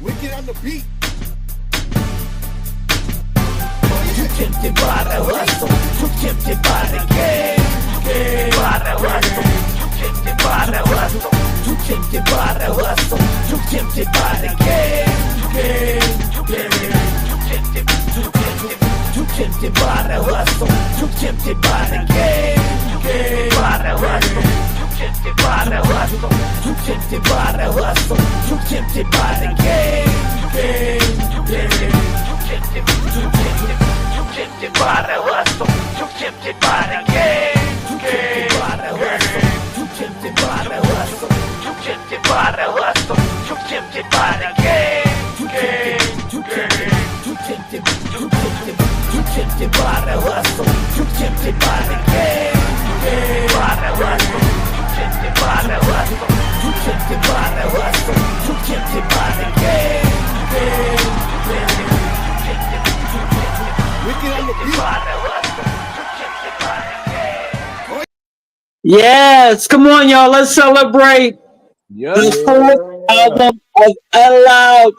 Wicked on the beat. Too tempted by the hustle, too tempted by the game. By the hustle, too tempted by the hustle, too tempted by the hustle, too tempted by the game. Too tempted by the hustle, too tempted by the game. By the hustle, too tempted by the hustle, too tempted by the hustle, too tempted by the game. Too tempted by the hustle, too tempted by the game. Too tempted by the hustle, too tempted by the hustle, too tempted by the game. Too tempted by the hustle, too tempted by the game. By the hustle, too tempted by the hustle, too tempted by the hustle, too tempted by the game. Wicked on the beat. Yes, come on, y'all. Let's celebrate the fourth album of A.L.O.D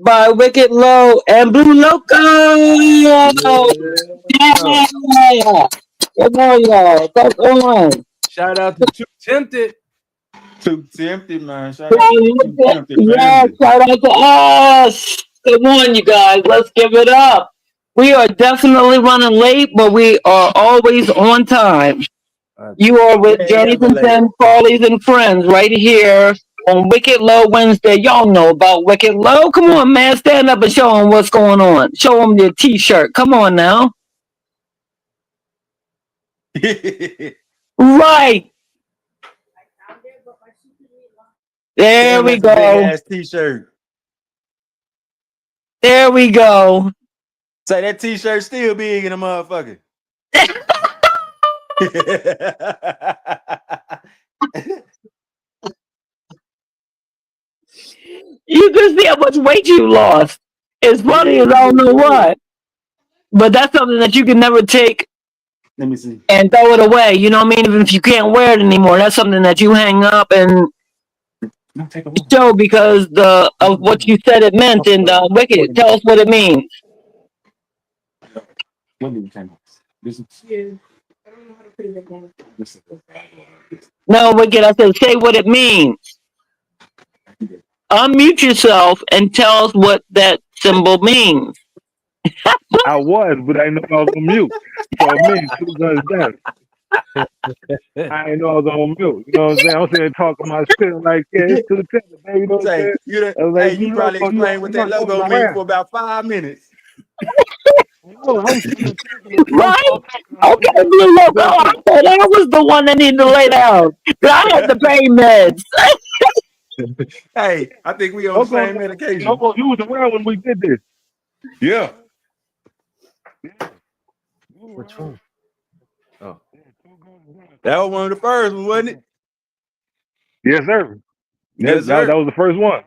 by Wiccid Lo and Blue Loco. Yeah. Come on, y'all. Come on. Shout out to Too Tempted. Too tempted, man. Shout out to Too Tempted, Yeah, family. shout out to us. Come on, you guys. Let's give it up. We are definitely running late, but we are always on time. You are with Jenny's and Tim, Farley's and friends right here on Wiccid Lo Wednesday. Y'all know about Wiccid Lo. Come on, man. Stand up and show them what's going on. Show them your t-shirt. Come on now. Right. There we go. Big ass t-shirt. There we go. Say that t-shirt still big in a motherfucker. You can see how much weight you lost. It's funny as I don't know what. But that's something that you can never take Let me see. and throw it away. You know what I mean? Even if you can't wear it anymore, that's something that you hang up and show because of what you said it meant in Wicked. Tell us what it means. No, Wicked, I said say what it means. Unmute yourself and tell us what that symbol means. I was, but I know I was on mute. So it means two guns down. I ain't know I was on mute. You know what I'm saying? I'm sitting there talking my shit like, yeah, it's to the temple, baby. You know what I'm saying? You probably explained what that logo means for about 5 minutes. Right? Okay, Blue Loco. I thought I was the one that needed to lay down. But I had the pain meds. Hey, I think we on the same medication. Loco, you was around when we did this. Yeah. Which one? Oh. That was one of the first ones, wasn't it? Yes, sir. Yes, sir. That was the first one.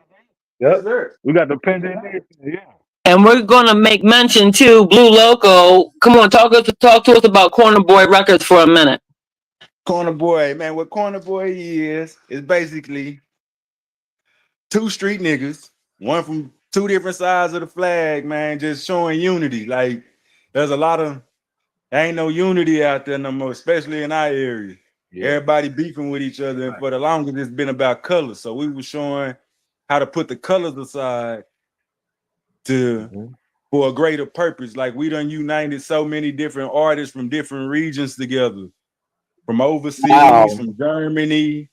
Yes, sir. We got the pendant. Yeah. And we're gonna make mention too, Blue Loco. Come on, talk to us about Corner Boy Records for a minute. Corner Boy, man, what Corner Boy is basically two street niggas, one from two different sides of the flag, man, just showing unity. Like, there ain't no unity out there no more, especially in our area. Yeah. Everybody beefing with each other, and for the longest, it's been about colors. So we were showing how to put the colors aside for a greater purpose. Like, we done united so many different artists from different regions together, from overseas, from Germany,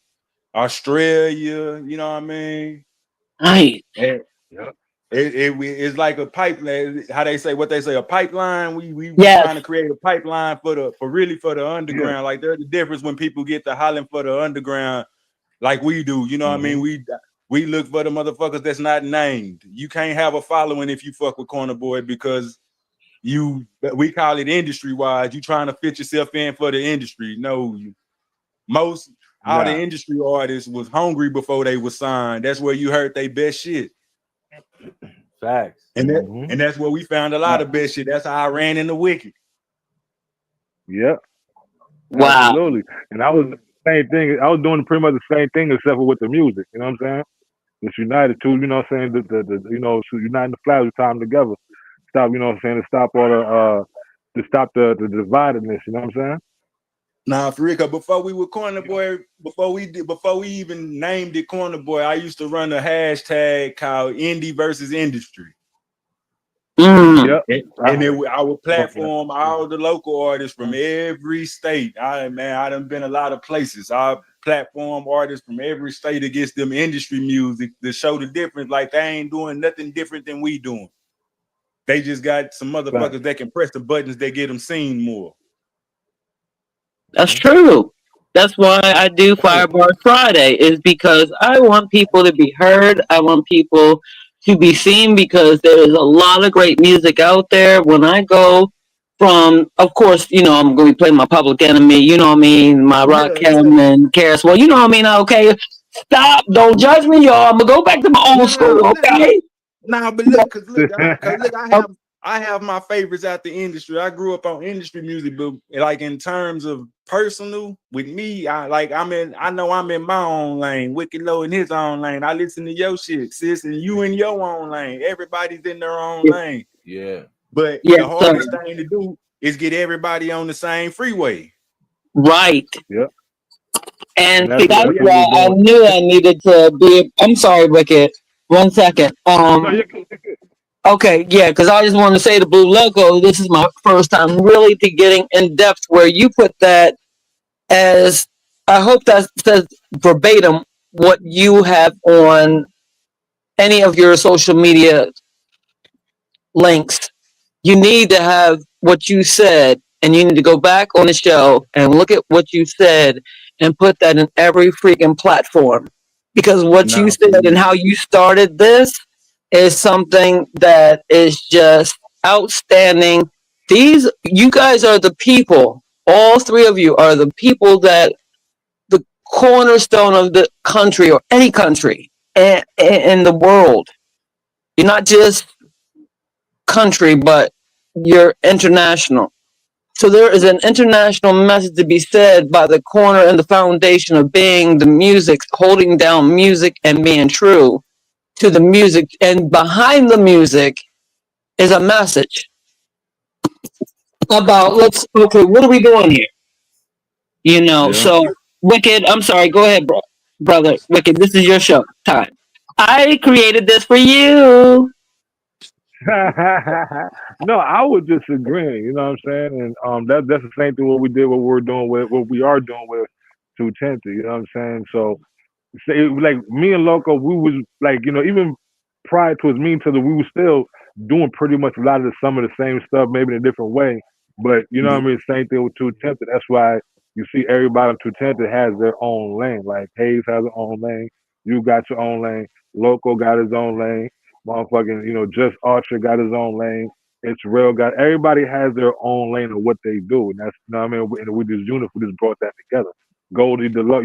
Australia, you know what I mean? Right. It's like a pipeline. How they say, a pipeline. We trying to create a pipeline for the underground. Yeah. Like, there's a difference when people get to hollering for the underground like we do. You know what I mean? We look for the motherfuckers that's not named. You can't have a following if you fuck with Corner Boy because we call it industry wise. You trying to fit yourself in for the industry. No, all the industry artists was hungry before they was signed. That's where you heard they best shit. Facts. And that's where we found a lot of best shit. That's how I ran into Wicked. Yep. Wow. Absolutely. And I was the same thing. I was doing pretty much the same thing except for with the music. You know what I'm saying? Let's unite it too. You know what I'm saying? The you know, so uniting the flags, time together. Stop. You know what I'm saying? To stop all to stop the dividedness. You know what I'm saying? Nah, for real. Before we were Corner Boy, before we even named it Corner Boy, I used to run a hashtag called Indie versus Industry. Yep. And I would platform all the local artists from every state. I done been a lot of places. I platform artists from every state against them industry music to show the difference. Like they ain't doing nothing different than we doing. They just got some motherfuckers that can press the buttons that get them seen more. That's true. That's why I do Firebar Friday, is because I want people to be heard. I want people to be seen because there is a lot of great music out there. When I go from, of course, you know, I'm going to be playing my Public Enemy, you know what I mean, my Rakim and Karis. Well, you know what I mean? Okay, stop. Don't judge me, y'all. I'm going to go back to my old school, okay? Nah, but look, cause look, I have my favorites out the industry. I grew up on industry music, but like in terms of personal with me, I know I'm in my own lane. Wiccid Lo in his own lane. I listen to your shit, sis, and you in your own lane. Everybody's in their own lane. Yeah. But the hardest thing to do is get everybody on the same freeway. Right. Yep. And see, that's why I knew I needed to be. I'm sorry, Wiccid. 1 second. Okay, yeah, because I just want to say to Blue Loco, this is my first time really to getting in depth where you put that as, I hope that says verbatim what you have on any of your social media links. You need to have what you said, and you need to go back on the show and look at what you said and put that in every freaking platform. Because what you said and how you started this is something that is just outstanding. You guys are the people, all three of you are the people that the cornerstone of the country or any country in the world. You're not just country, but you're international. So there is an international message to be said by the corner and the foundation of being the music, holding down music and being true to the music. And behind the music is a message about, okay, what are we doing here? You know, so Wiccid, I'm sorry, go ahead, brother. Wiccid, this is your show time. I created this for you. No, I was just agreeing, you know what I'm saying? And that's the same thing what we are doing with 210, you know what I'm saying? So like me and Loco, we was like, you know, even prior to us meeting each other, we were still doing pretty much a lot of some of the same stuff, maybe in a different way. But you know what I mean? Same thing with 210. That's why you see everybody on 210 has their own lane. Like Hayes has their own lane. You got your own lane. Loco got his own lane. Motherfucking, you know, Just Archer got his own lane. It's real. Everybody has their own lane of what they do, and that's, you know what I mean. And with this unit, we just brought that together. Goldie the one,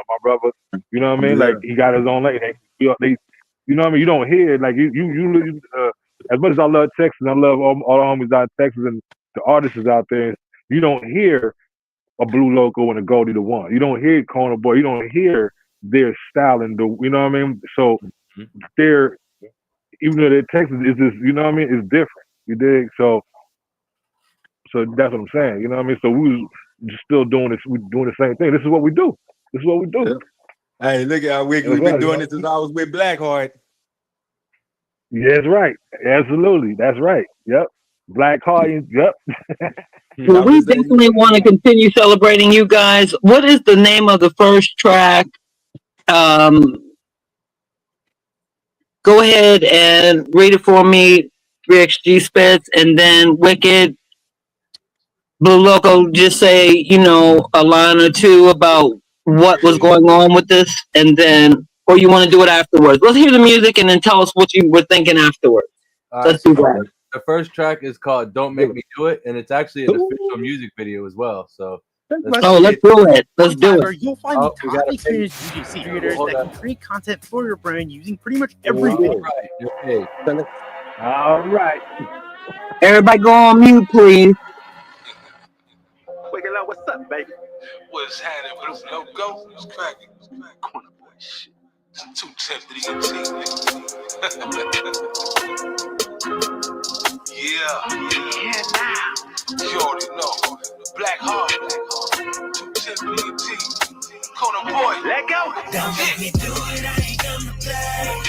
my brother. You know what I mean? Like he got his own lane. They, you know what I mean? You don't hear it. Like you as much as I love Texas, and I love all the homies out in Texas and the artists out there. You don't hear a Blue Loco and a Goldie the one. You don't hear Corner Boy. You don't hear their style and you know what I mean? So they're, even though they're Texas, is just, you know what I mean? It's different. You dig? So that's what I'm saying. You know what I mean? So we was just still doing this. We're doing the same thing. This is what we do. This is what we do. Yep. Hey, look at how we've been doing this since I was with Blackheart. Yeah, that's right. Absolutely. That's right. Yep. Blackheart. Yep. Well, we definitely want to continue celebrating you guys. What is the name of the first track? Go ahead and read it for me, 3XG Spitz, and then Wiccid, Blue Loco, just say, you know, a line or two about what was going on with this, and then, or you want to do it afterwards. Let's hear the music and then tell us what you were thinking afterwards. Let's do that. The first track is called "Don't Make Me Do It," and it's actually an official music video as well. So let's do it. Let's do it. You'll find the top experienced UGC creators that can create content for your brand using pretty much every video. All right. Everybody go on mute, please. Wiccid Lo, what's up, baby? What's happening with Loco? What's cracking? Corner Boy shit. Some Yeah, now. You already know. Black Heart. 210 BT. Kona Boy. Let go. Don't make me do it, I ain't gonna play.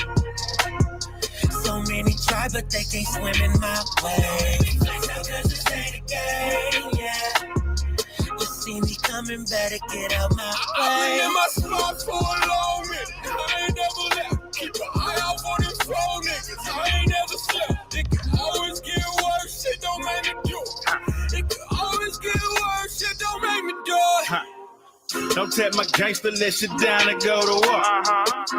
So many try, but they can't swim in my way. Cause this ain't a game, yeah. You see me coming, better get out my way. I've been in my spot for a long minute. I ain't never left. Keep an eye out for them slow niggas. I ain't never slept. It can always get worse. Shit don't make me do it. It can always get worse. Shit don't make me do it. Don't tell my gangster, let you down and go to war.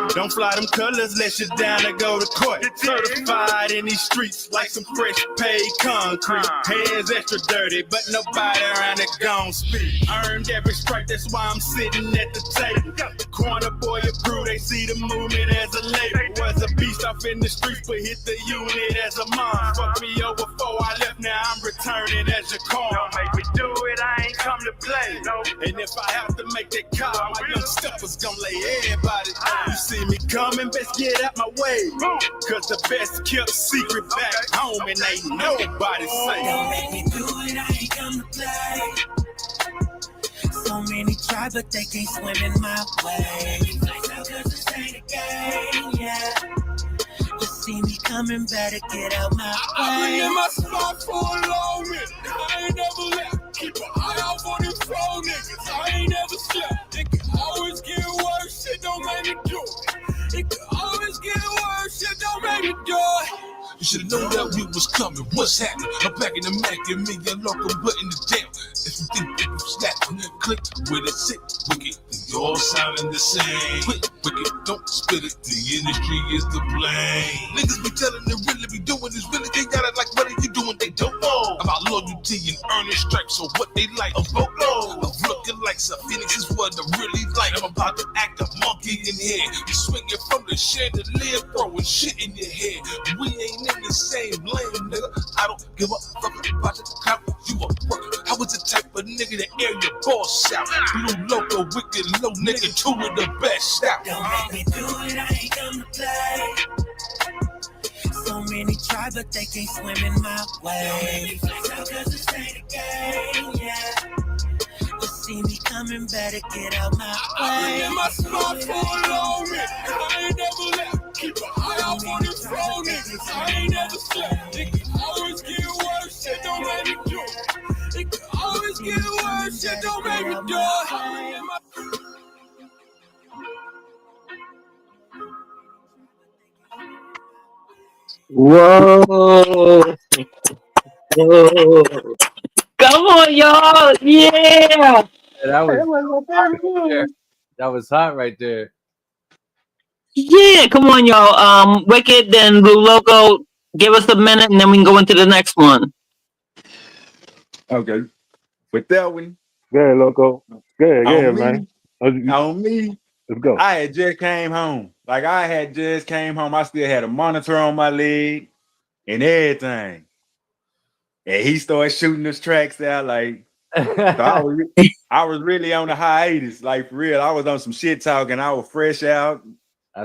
Don't fly them colors, let you down and go to court. Certified in these streets like some fresh paid concrete. Hands extra dirty, but nobody around it gon' speak. Earned every strike, that's why I'm sitting at the table. Corner boy a brew, they see the movement as a label. Was a beast off in the streets, but hit the unit as a mom. Fuck me over before I left, now I'm returning as your call. Don't make me do it, I ain't come to play. No. And if I have to make that call, my young steppers gon' lay everybody down. You see me coming, best get out my way. Cause the best kept secret back home and ain't nobody say. Don't make me do it, I ain't come to play. So many try, but they can't swim in my way. Cause this ain't a game, yeah. You see me coming, better get out my way. I've been in my spot for a long minute. I ain't never left. Keep an eye out for them slow niggas. I ain't never slept. It can always get worse. Shit don't make me do it. It can always get worse. Shit don't make me do it. You should've known that we was coming. What's happening? I'm back in the Mac and me and Loco button the down. If you think that you snapping, click with it, sit wicked. You all sounding the same. Quit wicked, don't spit it. The industry is to blame. Niggas be telling them really be doing this. Really they got it like what are you doing? They don't know about loyalty and earning stripes. So what they like, a photo of looking like some Phoenix is what I really like. I'm about to act a monkey in here. You swinging from the chandelier, throwing shit in your head. We ain't in the same lane, nigga. I don't give a fuck about the crap. You a worker. I was the type of nigga that air your boss out. Blue Loco, Wiccid Lo nigga, two of the best out. Don't make me do it, I ain't come to play. So many try, but they can't swim in my way. Cause this ain't a game, yeah. You see me coming, better get out my way. I've been in my spot for a long minute. I ain't never left. Keep an eye out for them slow niggas. I ain't never slept. It can always get worse. Shit don't make me do it. It can always get worse. Shit don't make me do it. Whoa. Whoa. Come on, y'all. Yeah. That was hot right there. Yeah, come on, y'all. Wicked, then Blue Loco, give us a minute and then we can go into the next one. Okay. With that one. Yeah, Loco. Yeah, man. On me. Let's go. I had just came home. Like I had just came home. I still had a monitor on my leg and everything. And he started shooting his tracks out like so I was really on the hiatus. Like for real. I was on some shit talking. I was fresh out.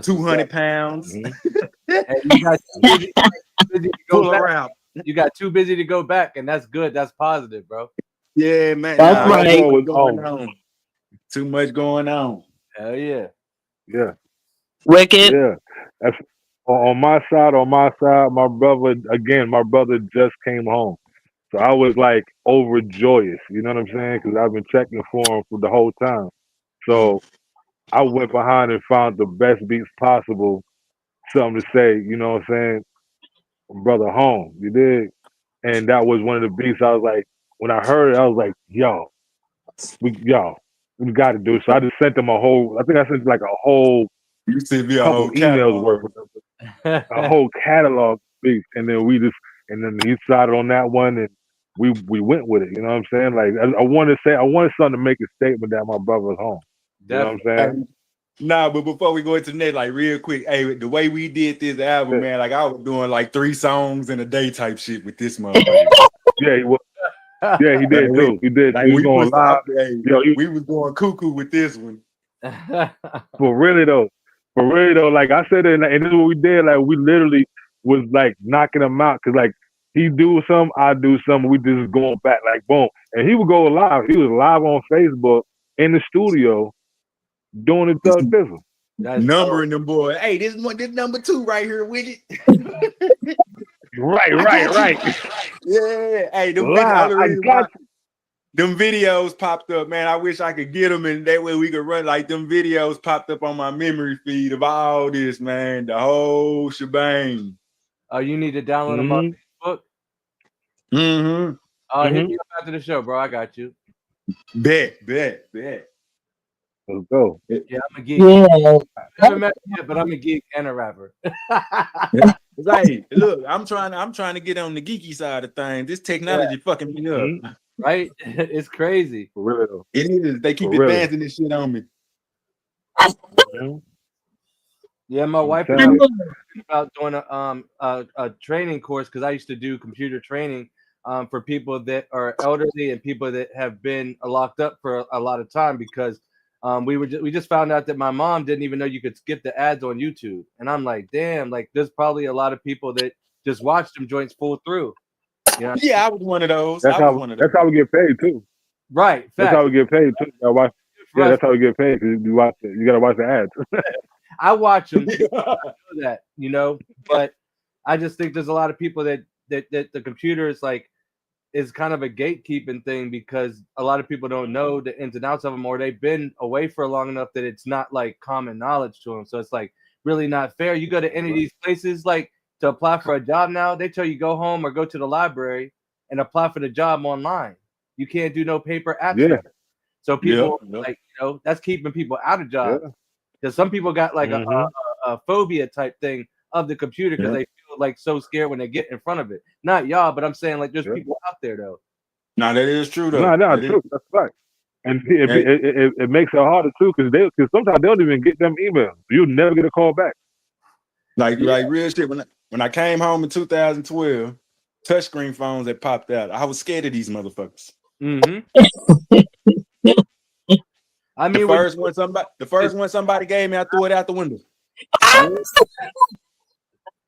200 pounds. Mm-hmm. You got too busy to go around. You got too busy to go back, and that's good. That's positive, bro. Yeah, man. That's right. Going on. Too much going on. Hell yeah. Yeah. Wicked. Yeah. That's on my side, my brother just came home. So I was like overjoyous, you know what I'm saying? Because I've been checking for him for the whole time. So I went behind and found the best beats possible, something to say, you know what I'm saying? Brother home, you dig? And that was one of the beats I was like, when I heard it, I was like, yo, we got to do it. So I just sent them a whole You sent me a couple whole emails worth of a whole catalog beats. And then he decided on that one and we went with it, you know what I'm saying? Like I wanted something to make a statement that my brother was home. You know what I'm saying? Nah, but before we go into that, like real quick, hey, the way we did this album, man, like I was doing like 3 songs in a day type shit with this motherfucker. Yeah, he was. Yeah, he did too. He did. Like he was going live. We was going cuckoo with this one. For really though, For real though, like I said, and this is what we did. Like we literally was like knocking him out because like he do some, I do some. We just going back like boom, and he would go live. He was live on Facebook in the studio doing it to Fizzle. Numbering them boy. Hey, this number 2 right here, Wiccid. Right. Yeah. Hey, them videos popped up, man. I wish I could get them, and that way we could run like them videos popped up on my memory feed of all this, man. The whole shebang. Oh, you need to download them on Facebook? Mm-hmm. Oh, hit me up after the show, bro. I got you. Bet. Let's go. Yeah, I'm a geek. Yeah. I haven't met you yet, but I'm a geek and a rapper. Hey, look, I'm trying to get on the geeky side of things. This technology fucking me up. Right? It's crazy. For real. It is. They keep advancing this shit on me. Yeah, my wife and I were about doing a training course because I used to do computer training for people that are elderly and people that have been locked up for a lot of time because we just found out that my mom didn't even know you could skip the ads on YouTube, and I'm like, damn, like there's probably a lot of people that just watch them joints full through. You know? Yeah, I was one of those. That's how we get paid too. Right. Fact. That's how we get paid too. That's how we get paid because you gotta watch the ads. I watch them, that you know, but I just think there's a lot of people that the computer is kind of a gatekeeping thing because a lot of people don't know the ins and outs of them, or they've been away for long enough that it's not like common knowledge to them. So it's like really not fair. You go to any of these places like to apply for a job now, they tell you go home or go to the library and apply for the job online. You can't do no paper abstract. Yeah. So people that's keeping people out of jobs. Because some people got like a phobia type thing of the computer because they feel like so scared when they get in front of it. Not y'all, but I'm saying like there's people out there though. No, that is true though. No, true. That's right. And it makes it harder too because sometimes they don't even get them emails. You never get a call back. Like real shit. When I came home in 2012, touchscreen phones that popped out. I was scared of these motherfuckers. I mean, the first one somebody gave me, I threw it out the window.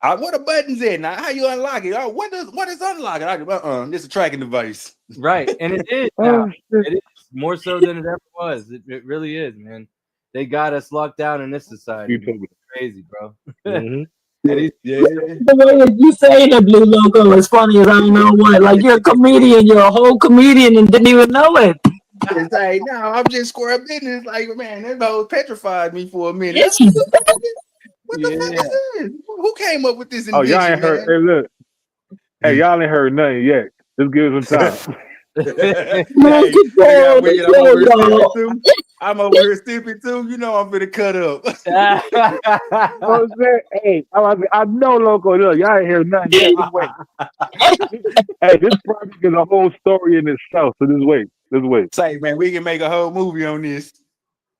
What the buttons in? Now, how you unlock it? Oh, what is unlock it? This is a tracking device. Right, and it is now. It is more so than it ever was. It really is, man. They got us locked down in this society. It's crazy, bro. The way that you say the Blue Loco is funny as I don't know what. Like you're a comedian, you're a whole comedian and didn't even know it. It's like, no, I'm just square business. Like, man, that whole petrified me for a minute. What the fuck is this? Who came up with this invention? Oh, y'all ain't heard. Hey, look. Hey, y'all ain't heard nothing yet. Just give us some time. I'm over here stupid too. You know I'm gonna cut up. Hey, I know, Loco. Look, y'all ain't heard nothing yet. Just wait. Hey, this project is a whole story in itself. So just wait. Say, man, we can make a whole movie on this.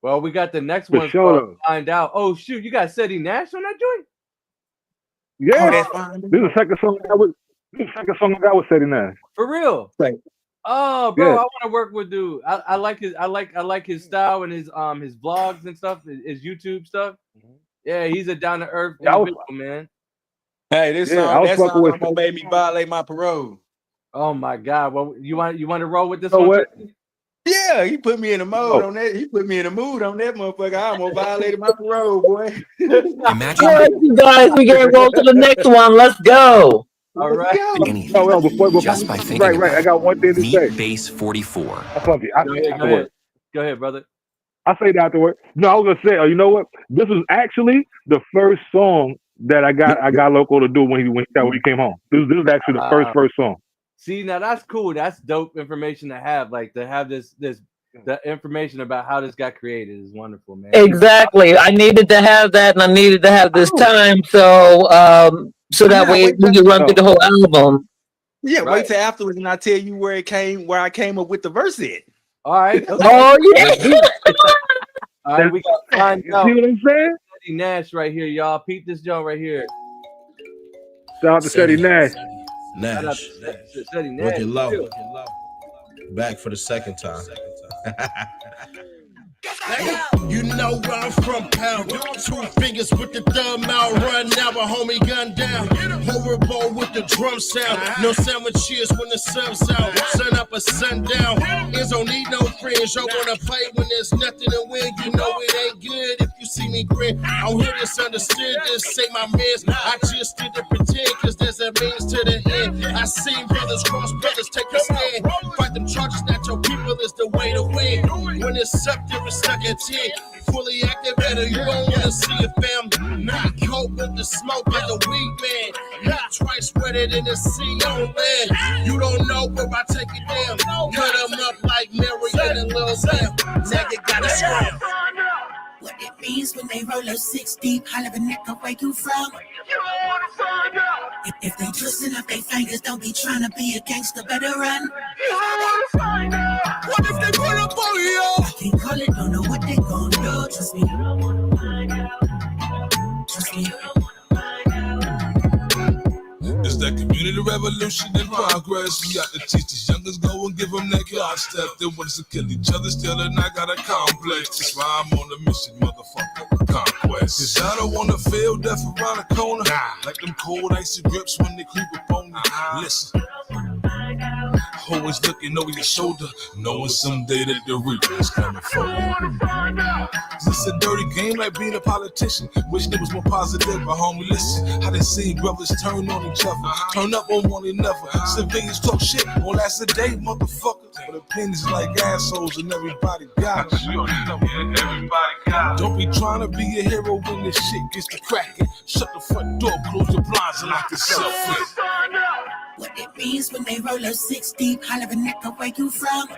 Well, we got the next one. Sure. Find out. Oh shoot, you got Seti Nash on that joint? Yeah. This is the second song I got with Seti Nash. For real? Right. Oh, bro, I want to work with dude. I like his style and his vlogs and stuff, his YouTube stuff. Yeah, he's a down to earth man. Hey, this song almost made me violate my parole. Oh my God! Well, you want to roll with this one? What? Yeah, he put me in a mode on that. He put me in a mood on that motherfucker. I almost violated my parole, boy. Imagine, all right, you guys, we gotta roll to the next one. Let's go. All right. Before, just by thinking right. I got one thing to say. Base 44. Go ahead, brother. I'll say that afterward. No, I was gonna say, you know what? This was actually the first song that I got Loco to do when he came home. This is actually the first song. See, now that's cool. That's dope information to have. Like to have the information about how this got created is wonderful, man. Exactly. I needed to have that, and I needed to have this time, so that way we can run through the whole album. Yeah, wait till afterwards, and I tell you where I came up with the verse at. All right. Okay. Oh yeah. All right, we got to find out. See what I'm saying? Seti Nash right here, y'all. Peep this joint right here. Shout out to Seti Nash. Wiccid Lo. Back for the second time. You know where I'm from, pal. 2 fingers with the thumb out. Run now, a homie gun down. Horrible with the drum sound. No sandwiches when the sun's out. Sun up or sundown. Ears don't need no friends. Y'all wanna fight when there's nothing to win. You know it ain't good if you see me grin. I don't hear this understood. This say my mans. I just did to pretend, cause there's a means to the end. I seen brothers cross brothers take a stand. Fight them charges that your people is the way to win. When it's up there, it's stuck at 10. Fully activated, you don't wanna see it, fam. Not cope with the smoke like a weed man. Not twice wetter than the sea on land. You don't know where I take it down. Cut them up like Marianne and Lil Sam. Nigga gotta scram. What it means when they roll up 6 deep, holler a nigga where you from. If they twisting up their fingers, don't be trying to be a gangster, better run. What if they pull up on you? I can't call it, don't know what they gon' do. Trust me. Trust me. It's that community revolution in progress. We got to teach these youngers, go and give them that God step. They want us to kill each other still, and I got a complex. That's why I'm on a mission, motherfucker. Conquest. Cause I don't wanna feel death around the corner. Like them cold icy grips when they creep up on me. Listen. Always looking over your shoulder, knowing someday that the reaper is coming for you. It's a dirty game like being a politician. Wish it was more positive, but homie, listen. How they see brothers turn on each other, turn up on one another. Civilians talk shit, won't last a day, motherfucker. But opinions like assholes and everybody got it. Don't be trying to be a hero when this shit gets to cracking. Shut the front door, close the blinds, and lock yourself in. What it means when they roll up 6 deep, holler a nigga where you from.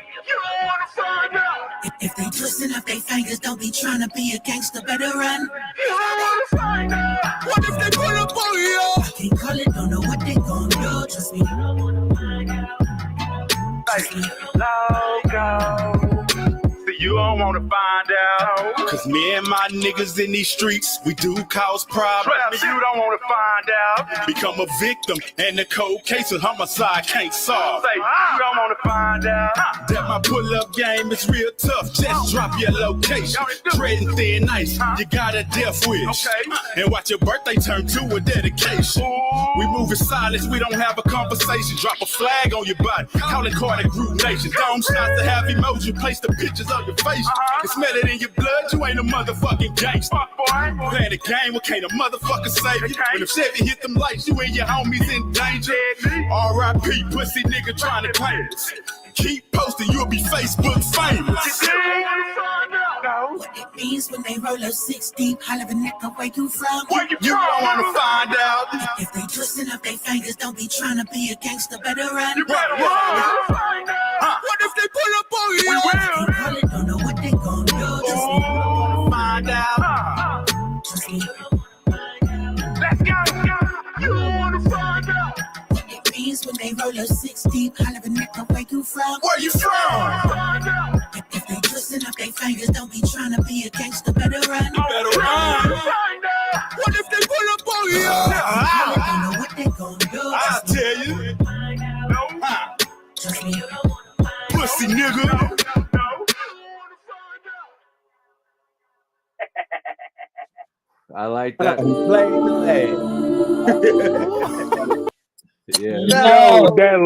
If they twisting up their fingers, don't be trying to be a gangster, better run. What if they pull up on you? I can't call it, don't know what they gon' do. Trust me. Trust me. Loco. See, you don't wanna find out. Cause me and my niggas in these streets, we do cause problems. Trust me, you don't wanna find out. Become a victim, and the cold case of homicide can't solve. Say, you don't wanna find out that my pull-up game is real tough. Just drop your location, treading thin ice. You got a death wish, and watch your birthday turn to a dedication. We move in silence, we don't have a conversation. Drop a flag on your body, call it Carter Group Nation. Dome shots to have emoji, place the pictures on your face. Can smell it in your blood, you ain't a motherfucking gangster. Playing the game, what can't a motherfucker save you? When the Chevy hit them lights, you and your homies in danger. R.I.P. pussy nigga trying to claim us. Keep posting, you'll be Facebook famous. What it means when they roll up 6 deep, holler a nigga where you from. You don't wanna find out. If they twisting up their fingers, don't be trying to be a gangster, better run. You better run. What if they pull up on you? I can't call it, don't know what they gon' do. Trust me. Find out. Trust me. Let's go. You don't wanna find out. What it means when they roll up 6 deep, holler a nigga where you from. Where you from? If they twisting up their fingers, don't be trying to be a gangster, better run. You better run. What if they pull up on you? I don't know what they gon' do. I'll tell you. Trust me. Pussy nigga. I like that. Yeah. No, that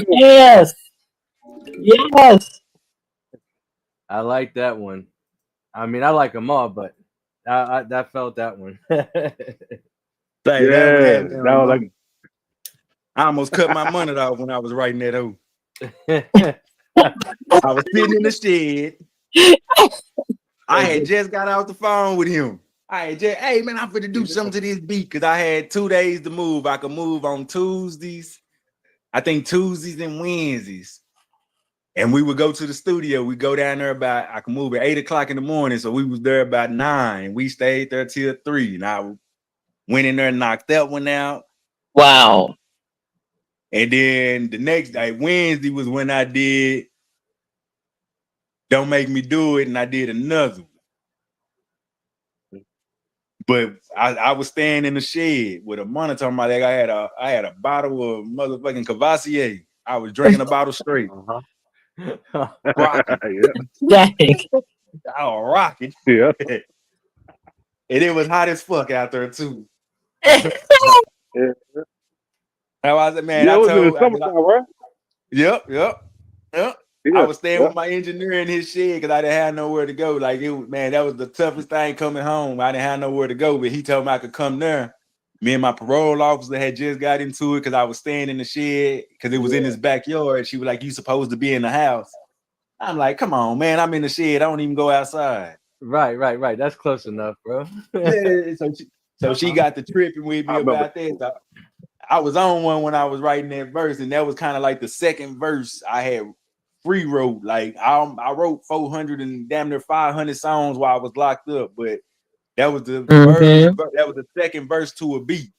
yes, yes. I like that one. I mean, I like them all, but I felt that one. that was like I almost cut my money off when I was writing that hoe. I was sitting in the shed. I had just got off the phone with him. I had just, hey man, I'm finna do something to this beat because I had 2 days to move. I could move on Tuesdays, I think Tuesdays and Wednesdays. And we would go to the studio. We go down there about, I could move at 8 o'clock in the morning. So we was there about 9. We stayed there till 3. And I went in there and knocked that one out. Wow. And then the next day, Wednesday, was when I did Don't Make Me Do It, and I did another one. But I was staying in the shed with a monitor on my leg. I had a bottle of motherfucking Cavassier. I was drinking a bottle straight. Rocket. Dang. Oh, rocket. Yeah. And it was hot as fuck out there too. Yeah. I was like, man, Yeah, I it was in the told. summertime, right? Yep. I Yeah. was staying with my engineer in his shed because I didn't have nowhere to go. Like it was, man, that was the toughest thing coming home. I didn't have nowhere to go, but he told me I could come there. Me and my parole officer had just got into it because I was staying in the shed because it was in his backyard. She was like, "You supposed to be in the house." I'm like, "Come on, man, I'm in the shed. I don't even go outside." Right. That's close enough, bro. Yeah, so she got to tripping with me about that. So I was on one when I was writing that verse, and that was kind of like the second verse I had free wrote. Like I wrote 400 and damn near 500 songs while I was locked up, but that was the that was the second verse to a beat.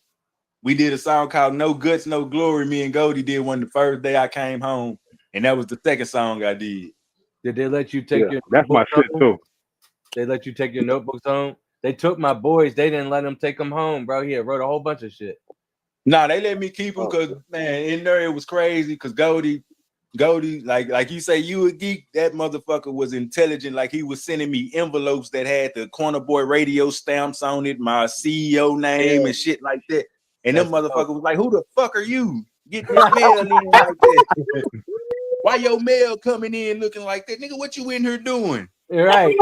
We did a song called No Guts, No Glory. Me and Goldie did one the first day I came home, and that was the second song I did. Did they let you take your that's my shit home? too. They let you take your notebooks home? They took my boys. They didn't let them take them home, bro. He wrote a whole bunch of shit. Nah, they let me keep them because man, in there it was crazy because Goldie, like you say, you a geek. That motherfucker was intelligent. Like he was sending me envelopes that had the Corner Boy radio stamps on it, my CEO name and shit like that. And them motherfuckers was like, "Who the fuck are you? Getting this mail in like that? Why your mail coming in looking like that, nigga? What you in here doing?" Right.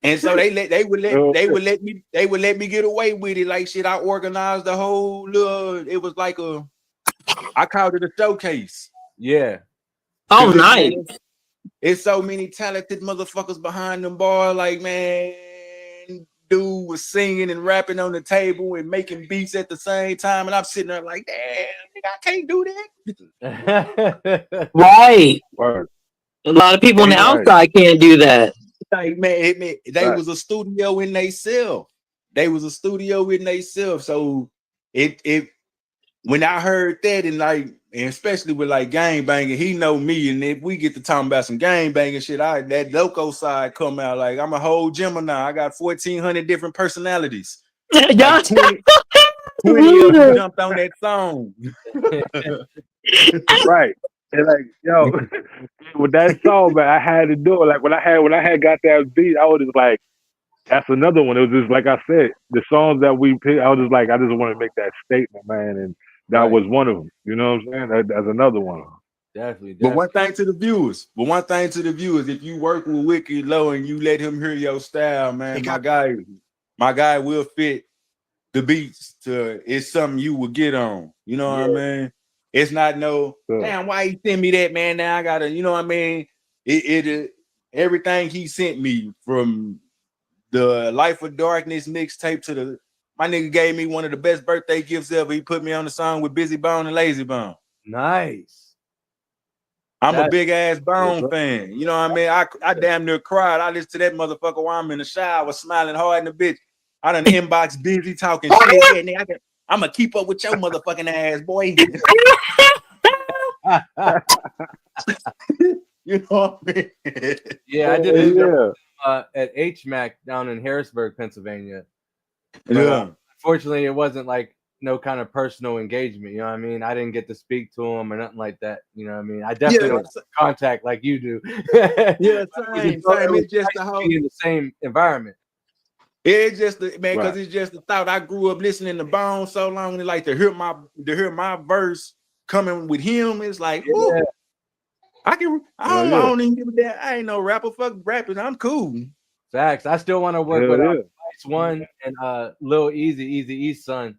And so they would let me get away with it. Like shit, I organized the whole little. It was like I called it a showcase. Yeah. Oh, nice. It's so many talented motherfuckers behind them bar. Like, man, dude was singing and rapping on the table and making beats at the same time. And I'm sitting there like, damn, nigga, I can't do that. Right. A lot of people on the outside can't do that. Like, man, they was a studio in theyself. They was a studio in theyself. So it when I heard that and like, and especially with like gang banging, he know me. And if we get to talking about some gang banging shit, that Loco side come out like I'm a whole Gemini. I got 1,400 different personalities. Like 20 of them jumped on that song. Right. And like, yo, with that song, man, I had to do it. Like when I had got that beat, I was just like, that's another one. It was just like I said, the songs that we picked, I was just like, I just want to make that statement, man. And that was one of them. You know what I'm saying? That's another one. Definitely. But one thing to the viewers, if you work with Wiccid Lo and you let him hear your style, man, my guy will fit the beats to it's something you will get on. You know what I mean? It's not damn, why he send me that, man? Now I gotta, you know what I mean? It everything he sent me from the Life of Darkness mixtape to my nigga gave me one of the best birthday gifts ever. He put me on the song with Busy Bone and Lazy Bone. Nice. I'm a big ass Bone fan. You know what I mean? I damn near cried. I listened to that motherfucker while I'm in the shower, smiling hard in the bitch. I done inbox busy talking shit. Yeah, nigga, I'm gonna keep up with your motherfucking ass, boy. You know what I mean? Yeah, I did it at HMAC down in Harrisburg, Pennsylvania. But, unfortunately, it wasn't like no kind of personal engagement. You know what I mean? I didn't get to speak to him or nothing like that. You know what I mean? I definitely don't contact like you do. Same. It's just the whole in the same environment. It's just man, because it's just the thought. I grew up listening to Bone so long, and like to hear my verse coming with him. It's like, ooh, I don't even give a damn. I ain't no rapper. Fuck rapping. I'm cool. Facts. I still want to work with Spice One and Lil Eazy-E's son.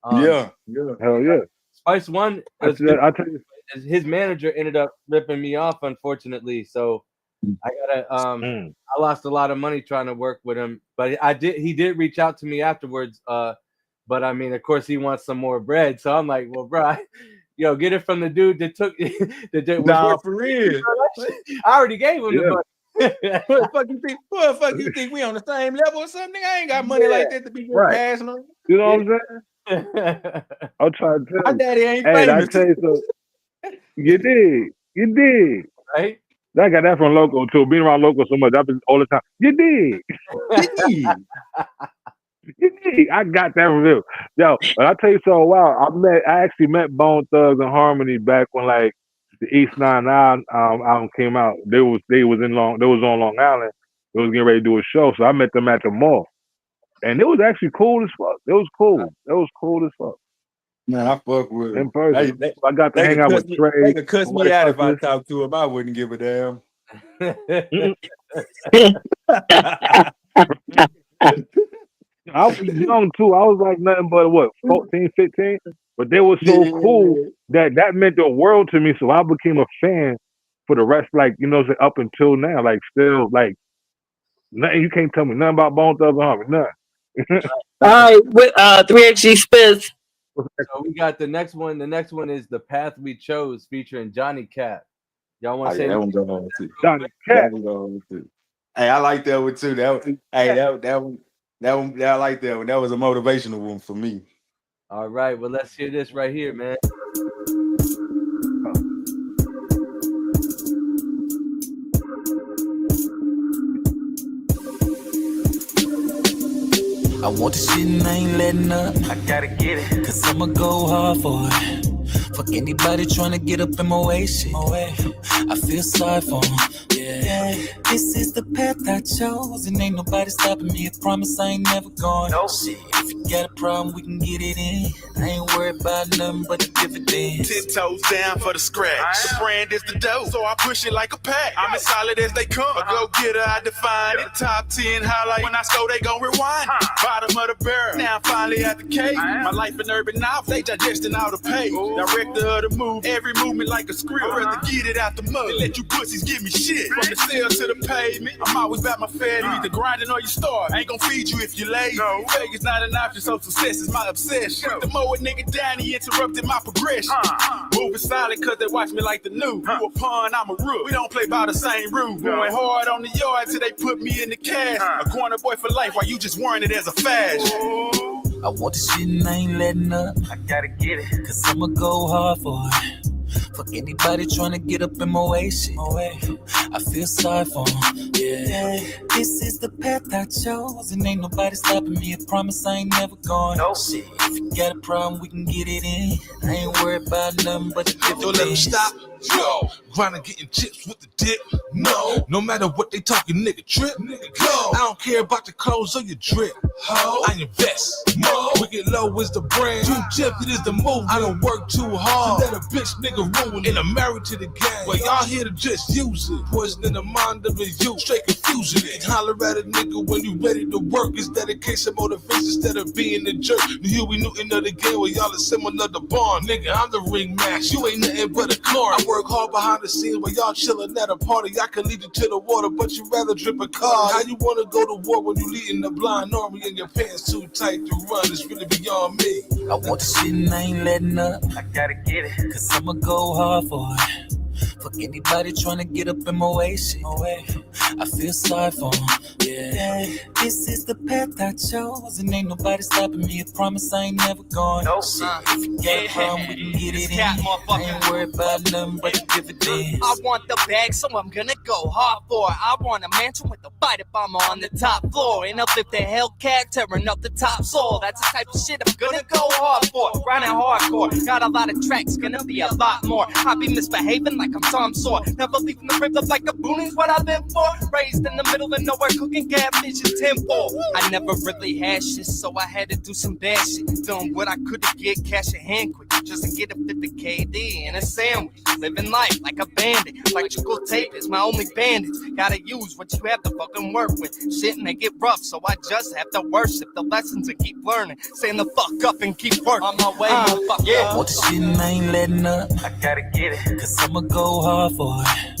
Hell yeah. Spice One. I tell you, his manager ended up ripping me off, unfortunately. So I gotta I lost a lot of money trying to work with him, but he did reach out to me afterwards. But I mean, of course, he wants some more bread. So I'm like, well, bro, get it from the dude that took for real. I already gave him the money. What the fuck you think we on the same level or something? I ain't got money like that to be passing on. You know what I'm saying? I'm trying to tell you. My daddy ain't famous. I tell you so. You did. Right? I got that from Loco too. Being around Loco so much, I've been all the time. You did. You did. I got that from him. Yo, but I tell you so. Wow, I actually met Bone Thugs and Harmony back when like the East 9 album came out. They was on Long Island. They was getting ready to do a show, so I met them at the mall, and it was actually cool as fuck. It was cool. It was cool as fuck. Man, I fuck with In him. person. I got to They hang could out cuss with me. Trey. They could cuss me White out if I Fuckers. talked to him. I wouldn't give a damn. I was young too. I was like nothing but what, 14, 15? But they were so cool that meant the world to me. So I became a fan for the rest, like, you know, up until now. Like, still, like, nothing. You can't tell me nothing about Bone Thugs and Harmony. Nothing. All right, with 3XG Spitz. So we got the next one. The next one is The Path We Chose featuring Johnny Cap. Y'all want to say that one go on too. Johnny Cap. That one go on too. Hey, I like that one too. That one, I like that one. That was a motivational one for me. All right, well, let's hear this right here, man. I want the shit and I ain't letting up. I gotta get it, cause I'ma go hard for it. Fuck anybody trying to get up in my way, shit. I feel sorry for 'em. Yeah. This is the path I chose, and ain't nobody stopping me. I promise I ain't never going. No shit. If you got a problem, we can get it in. I ain't worried about nothing but the dividends. 10 toes down for the scratch. The brand is the dough, so I push it like a pack. I'm as solid as they come. A go-getter, I define it. Top 10 highlight. When I score, they gon' rewind it. Bottom of the barrel. Now I'm finally at the cave. My life in urban now, they digesting all the page. Director of the move, every movement like a script. I'd rather get it out the mud and let you pussies give me shit. From the cell to the pavement, I'm always about my fed. You either grinding or you starve. I ain't gon' feed you if you lazy. No. Failure's not an option, so success is my obsession. The more a nigga down, he interrupted my progression. Moving silent cause they watch me like the new. You a pawn, I'm a rook. We don't play by the same rules. Going hard on the yard till they put me in the cash. A corner boy for life while you just wearing it as a fashion. I want the shit and I ain't letting up. I gotta get it, cause I'ma go hard for it. Fuck anybody trying to get up in my way, shit. I feel sorry for 'em. Yeah. This is the path I chose, and ain't nobody stopping me. I promise I ain't never going. No shit. If you got a problem, we can get it in. I ain't worried about nothing but the dividends. Don't let them stop. Yo, grinding, getting chips with the dip. No matter what they talking, nigga, trip. Nigga, go. I don't care about the clothes or your drip. Ho, I invest. Wicked Lo is the brand. Too tempted is the move. I don't work too hard. Let a bitch nigga ruin it. And I'm married to the game. But y'all here to just use it. Poison in the mind of the youth. Straight confusion it. Holler at a nigga when you ready to work. It's dedication, motivation instead of being a jerk. Huey Newton of the game where y'all are similar to Bond. Nigga, I'm the ring max. You ain't nothing but a car. I work hard behind the scenes while y'all chilling at a party. I can lead you to the water, but you rather drip a car. How you wanna go to war when you leading the blind army and your pants too tight to run? It's really beyond me. I want the shit and I ain't letting up. I gotta get it, cause I'ma go hard for it. Fuck anybody trying to get up in my way, shit. I feel sorry for 'em. Yeah. This is the path I chose, and ain't nobody stopping me. I promise I ain't never going. No shit. If you got a problem, we can get it in. I ain't worried about nothing but the dividends. I want the bag, so I'm gonna go hard for it. I want a mansion with a fighter bomber on the top floor. And up if the Hellcat tearing up the top soil. That's the type of shit I'm gonna go hard for. Grinding hardcore, got a lot of tracks, gonna be a lot more. I be misbehaving like I'm Tom Sawyer. Never leaving the crib up like a booning's what I live for. Raised in the middle of nowhere, cooking catfish and tenfold. I never really had shit, so I had to do some bad shit. Doing what I could to get cash in hand quick, just to get a 50 KD and a sandwich. Living life like a bandit. Electrical tape is my only bandage. Gotta use what you have to fucking work with. Shit make it rough, so I just have to worship the lessons and keep learning. Stand the fuck up and keep working. On my way, motherfucker. Yeah. Want the shit and I ain't letting up. I gotta get it, cause I'ma go hard for it.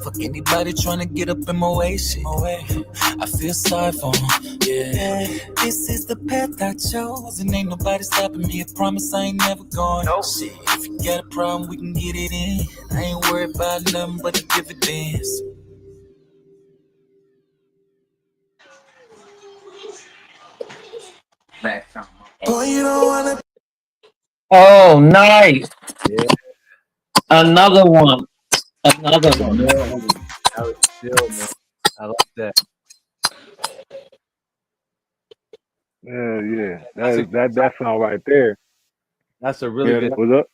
Fuck anybody trying to get up in my way, shit. I feel sorry for 'em. Yeah. This is the path I chose, and ain't nobody stopping me. I promise I ain't never going. No shit. If you got a problem, we can get it in. I ain't worried about nothing but the dividends. Boy, you don't wanna. Oh, nice. Yeah. Another one. Another one. That was still, man. I like that. Yeah. That song right there. That's a really good. What's up?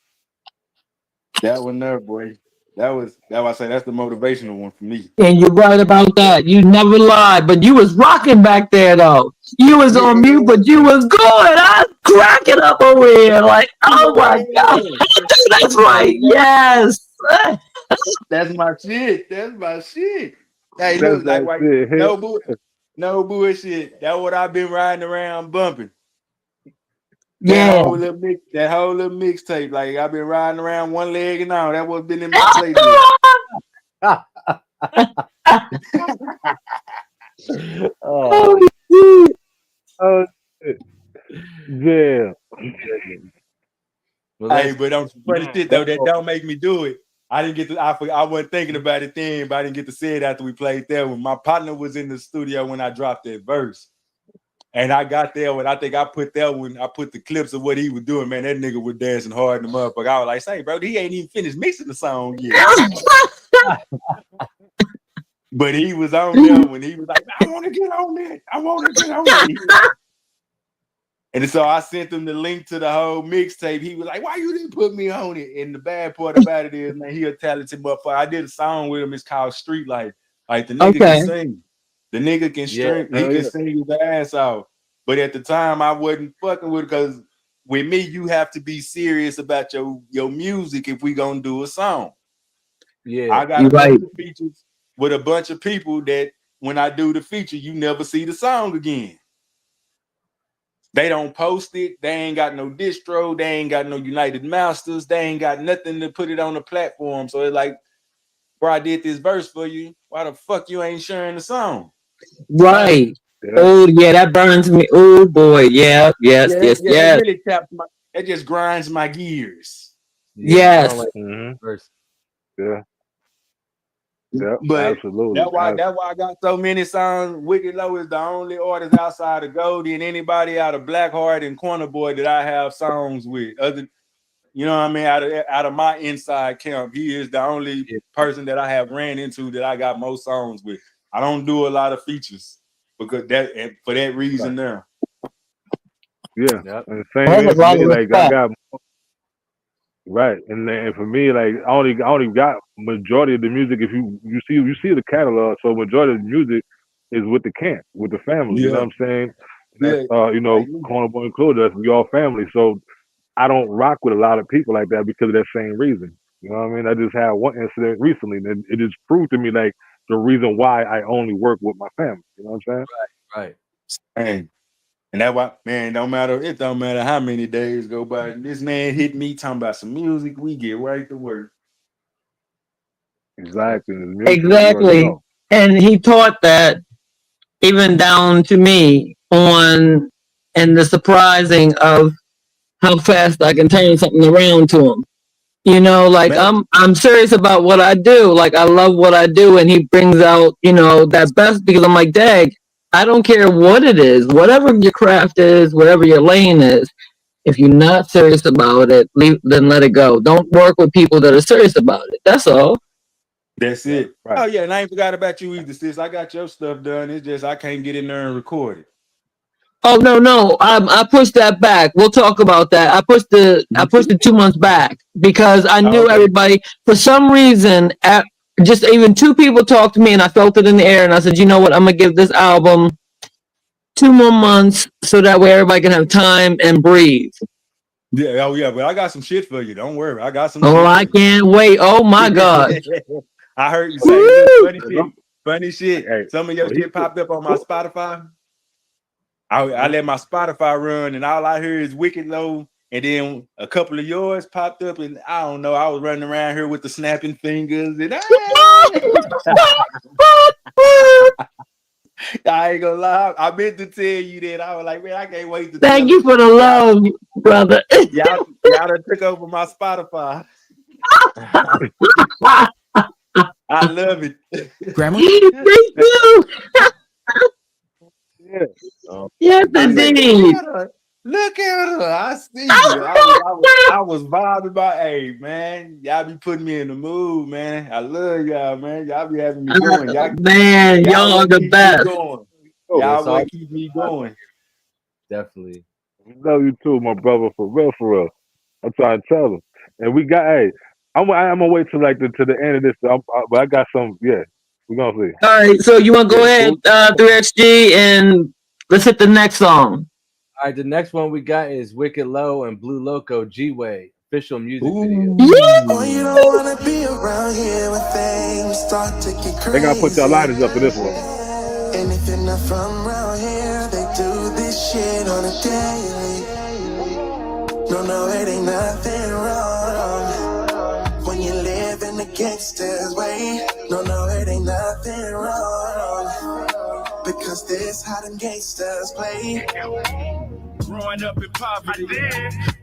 That one there, boy. That's why I say that's the motivational one for me. And you're right about that. You never lied, but you was rocking back there though. You was on mute, but you was good. I was cracking up over here like, oh my God. That's right. Yes. That's my shit. That's my shit. Hey, That's look, like that right, shit. no bullshit. That's what I've been riding around bumping. Yeah. That whole little mixtape. Like I've been riding around one leg and all. That what's been in my playlist. Oh, Oh shit. Yeah. Well, Hey, but on some funny shit though, that don't make me do it. I didn't get to. I wasn't thinking about it then, but I didn't get to say it after we played there. When my partner was in the studio when I dropped that verse, and I got there when I think I put the clips of what he was doing. Man, that nigga was dancing hard in the motherfucker. I was like, "Say, bro, he ain't even finished mixing the song yet." But he was on there when he was like, "I want to get on that. I want to get on that." And so I sent him the link to the whole mixtape. He was like, "Why you didn't put me on it?" And the bad part about it is, man, he a talented motherfucker. I did a song with him. It's called Street Life. Like the nigga can sing. The nigga can string. He can sing his ass off. But at the time, I wasn't fucking with it because with me, you have to be serious about your music if we gonna do a song. Yeah, I got a bunch of features with a bunch of people that when I do the feature, you never see the song again. They don't post it. They ain't got no distro. They ain't got no United Masters. They ain't got nothing to put it on the platform. So it's like, bro, I did this verse for you. Why the fuck you ain't sharing the song? right. Yeah. Oh yeah, that burns me. Oh boy, yeah, yes. It really taps it just grinds my gears. Yes. Yeah. Yeah, but absolutely. That's why I got so many songs. Wiccid Lo is the only artist outside of Goldie and anybody out of Blackheart and Corner Boy that I have songs with. You know what I mean? Out of my inside camp, he is the only person that I have ran into that I got most songs with. I don't do a lot of features because for that reason there. Yeah, and same thing for me. Like I got right, and then for me, like I only got majority of the music. If you see the catalog, so majority of the music is with the camp, with the family. You know what I'm saying? That's, you know, Corner Boy included. That's we all family. So I don't rock with a lot of people like that because of that same reason. You know what I mean? I just had one incident recently, and it just proved to me like the reason why I only work with my family. You know what I'm saying? Right. And that's why, man, it don't matter how many days go by. This man hit me talking about some music, we get right to work. Exactly. And he taught that even down to me and the surprising of how fast I can turn something around to him. You know, like I'm serious about what I do. Like I love what I do, and he brings out, you know, that best because I'm like, Dag, I don't care what it is, whatever your craft is, whatever your lane is. If you're not serious about it, then let it go. Don't work with people that are serious about it. That's all. That's it. Right. Oh yeah, and I ain't forgot about you either, sis. I got your stuff done. It's just I can't get in there and record it. Oh no! I pushed that back. We'll talk about that. I pushed it 2 months back because I knew everybody. For some reason, just even two people talked to me, and I felt it in the air. And I said, you know what? I'm gonna give this album 2 more months so that way everybody can have time and breathe. Yeah. Oh yeah. But I got some shit for you. Don't worry. I got some. Oh, I can't wait. Oh my God. I heard you say funny shit. Hey, some of your shit popped up on my Spotify. I let my Spotify run, and all I hear is Wiccid Lo, and then a couple of yours popped up, and I don't know. I was running around here with the snapping fingers, and I ain't gonna lie. I meant to tell you that. I was like, man, I can't wait to. Thank you for the love, brother. y'all done took over my Spotify. I love it. Grandma? Me too. Yes, indeed. Look at her. I see you. I was vibing about, hey, man, y'all be putting me in the mood, man. I love y'all, man. Y'all be having me going. Y'all are the best. Y'all will keep me going. Definitely. We love you too, my brother, for real, for real. I'm trying to tell them. And we got, I'm gonna wait till like to the end of this. But I got some. Yeah, we're gonna see. All right, so you want to go ahead, 3XG, and let's hit the next song. All right, the next one we got is Wicked Low and Blue Loco G-Way official music video. Oh, you don't wanna be around here when things start to get crazy. They gotta put y'all liners up for this one. And if you're not from around here, they do this shit on a daily. No, it ain't nothing wrong when you live in the gangster's way. No, it ain't nothing wrong because this how them gangsters play. Growing up in poverty,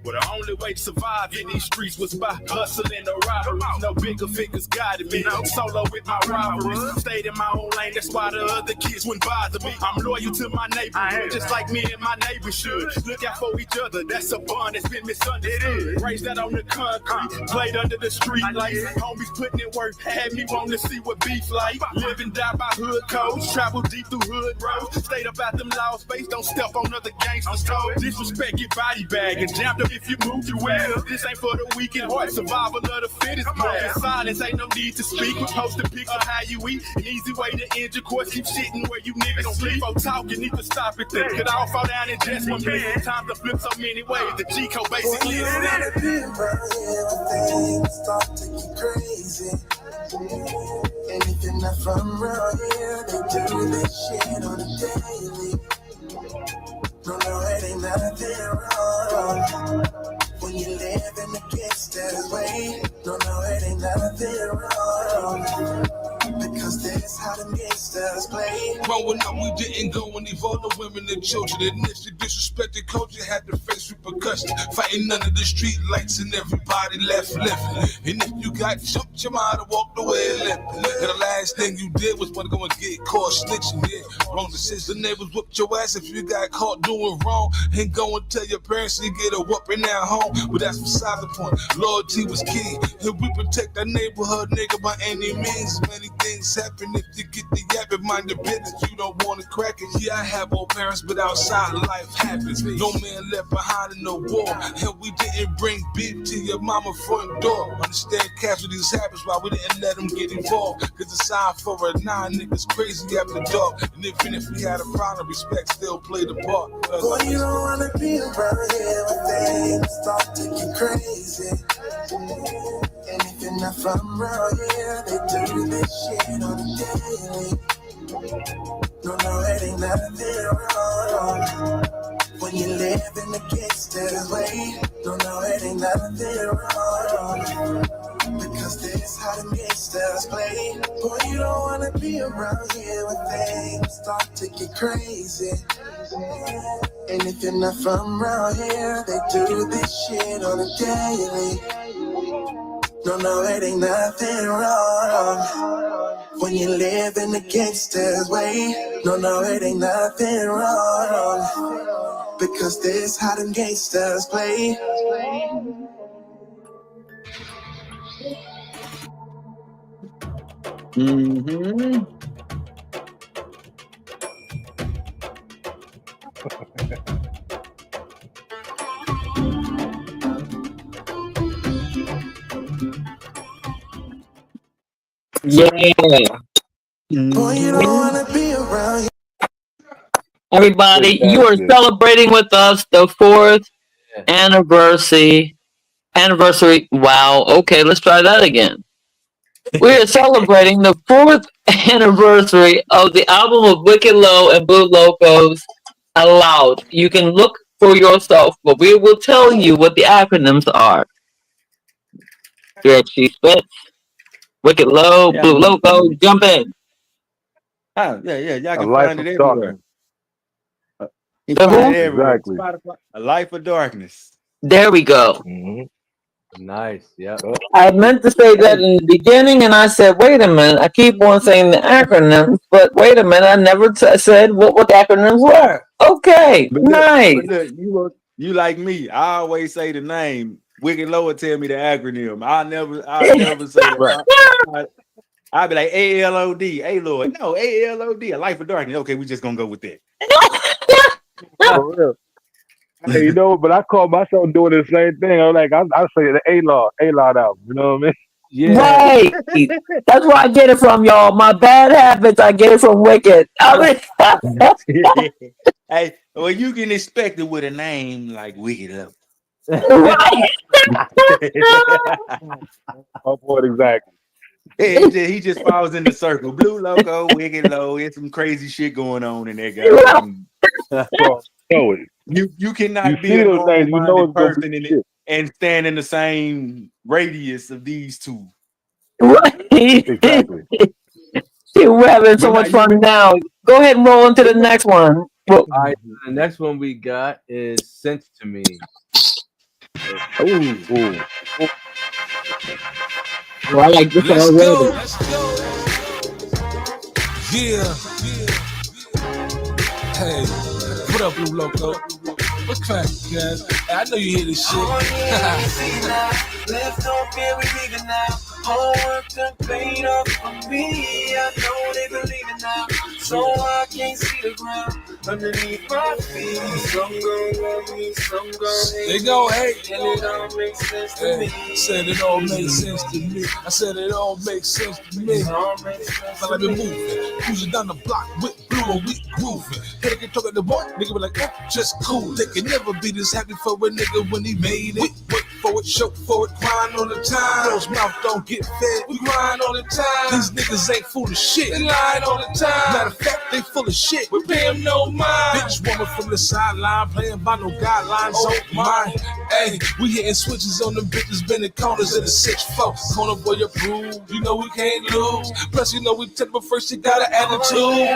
well, the only way to survive in these streets was by hustling or robbery. No bigger figures guided me. Solo with my robberies. Stayed in my own lane, that's why the other kids wouldn't bother me. I'm loyal to my neighborhood, just like me and my neighbors should. Look out for each other, that's a bond that's been misunderstood. Raised out on the concrete, played under the street lights. Homies putting in work, had me wanting to see what beef like. Live and die by hood codes, travel deep through hood roads. Stayed about them laws based, don't step on other gangsters' toes. Disrespect your body bag and jammed up if you move you well. This ain't for the weak at heart, survival of the fittest. In silence, ain't no need to speak. We post a picture of how you eat. An easy way to end your course, keep shitting where you niggas sleep. Folk talking, need to stop it then. Could all fall down in just 1 minute. Time to flip so many ways. The G-code basically is it. Things start to get crazy. And if you're not from around here, they do this shit on a daily. No, it ain't nothing wrong when you live in the gangster's way. No, it ain't nothing wrong because this how them gangsters play. Growing up, we didn't go and evolve the women and children. And if you disrespected culture, had to face repercussions. Fighting under the street lights and everybody left living. And if you got jumped, you might have walked away limping. And the last thing you did was want to go and get caught snitching. Yeah, wrong decision. The neighbors whooped your ass if you got caught doing wrong. And go and tell your parents you get a whooping at home. But that's beside the point. Loyalty was key. And we protect that neighborhood, nigga, by any means. Many things happen if you get the yap and mind your business. You don't want to crack it. Yeah, I have old parents, but outside life happens. No man left behind in no war. And we didn't bring beef to your mama front door. Understand casualties happens why we didn't let them get involved. Cause the sign for a 9 niggas crazy after dark. And even if we had a problem, respect still played a part. Boy, you don't wanna be around here when things start to get crazy. And if you're not from around here, they do this shit on a daily. No, it ain't nothing wrong when you live in the gangster's way. No, it ain't nothing wrong because this how them gangsters play. Boy, you don't wanna be around here when things start to get crazy. And if you're not from around here, they do this shit on a daily. No, it ain't nothing wrong when you live in the gangster's way. No, it ain't nothing wrong because this how them gangsters play. Mm-hmm. Yeah. Boy, you don't wanna be around here. Everybody, you are celebrating with us the 4th anniversary. Wow. Okay, let's try that again. We are celebrating the 4th anniversary of the album of Wiccid Lo and Blue Loco's A.L.O.D. You can look for yourself, but we will tell you what the acronyms are. She spits. Wiccid Lo, Blue Loco, jump in. Yeah, y'all can find it everywhere. You can find it everywhere. Exactly. Spotify, A Life of Darkness. There we go. Mm-hmm. Nice. Yeah. I meant to say that in the beginning, and I said, wait a minute. I keep on saying the acronyms, but wait a minute. I never said what the acronyms were. Okay, nice. But look, you like me. I always say the name. Wiccid Lo would tell me the acronym. I'll never say it. I'll be like A.L.O.D. A.L.O.D. No, A.L.O.D. A Life of Darkness. Okay, we just gonna go with that. For real. Hey, you know, but I call myself doing the same thing. I'm like, I say the A.L.O.D album. You know what I mean? Yeah. Right. That's where I get it from, y'all. My bad habits, I get it from Wicked. I mean, Hey, well, you can expect it with a name like Wicked Lo. right. Oh, boy, exactly. He just falls in the circle. Blue Loco, Wicked Lo. It's some crazy shit going on in that goddamn. So, You cannot you be see a those things, you know normal-minded it's gonna person be in it shit. and stand in the same radius of these two. Right. Exactly. See, we're having so But now much fun now. Go ahead and roll into the next one. All right, the next one we got is Sense to Me. Ooh. Well, I like this Let's already. go. Yeah. Hey, what up, Blue Loco? What crack, guys? I know you hear this shit. Left off here, we leaving now. Homework done paid off for me. I know they believe it now. So I can't see the ground underneath my feet. Some gon' love me, some gon' hate me. They gon' hate. And it all makes sense to me. Said it all makes sense to me. I said it all makes sense to me. It all makes sense But to I've been me. moving, cruising down the block with Blue and we grooving. Head get talking to boy, nigga be like, just cool. They can never be this happy for a nigga when he made it. Wait for it, show for it, crying all the time. Girls' mouth don't get fed, we crying all the time. These niggas ain't full of shit, they lying all the time. Matter of fact, they full of shit, we pay them no mind. Bitch woman from the sideline, playing by no guidelines, oh my. Hey, we hitting switches on them bitches, bending corners in the 6-4. Corner boy approved, you know we can't lose. Plus, you know we take but first you got an attitude.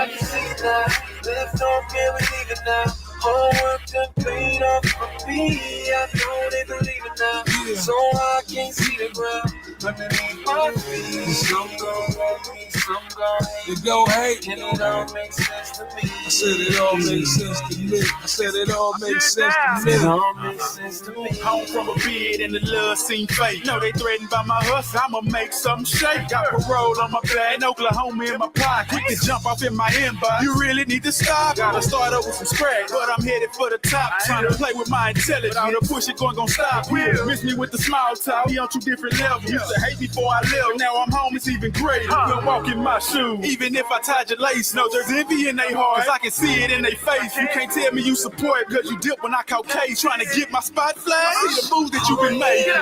Left off here, we leaving now. Homework done paid off for me. I know they believe it now. So I can't see the ground underneath my feet. Some gon' love me, some gon' hate me. They gon' hate. And it all makes sense to me. I said it all makes sense to me. I said it all makes sense to me. It all makes sense to me. Home from a bid and the love seem fake. Know they threatened by my hustle, I'ma make something shake. Got parole on my back, and Oklahoma in my pocket. Quick to jump off in my inbox. You really need to stop. Gotta start over from scratch, but I'm headed for the top. Trying to play with my intelligence. Without a push, it gon' stop. Miss me with the small talk. We on 2 different levels. Used to hate before I left. Now I'm home, it's even greater. Don't walk in my shoes. Even if I tied your lace, no, there's envy in they heart. Cause I can see it in they face. You can't tell me you support cause you dip when I caught Case. Trying to get my spot flag. See the moves that you been making.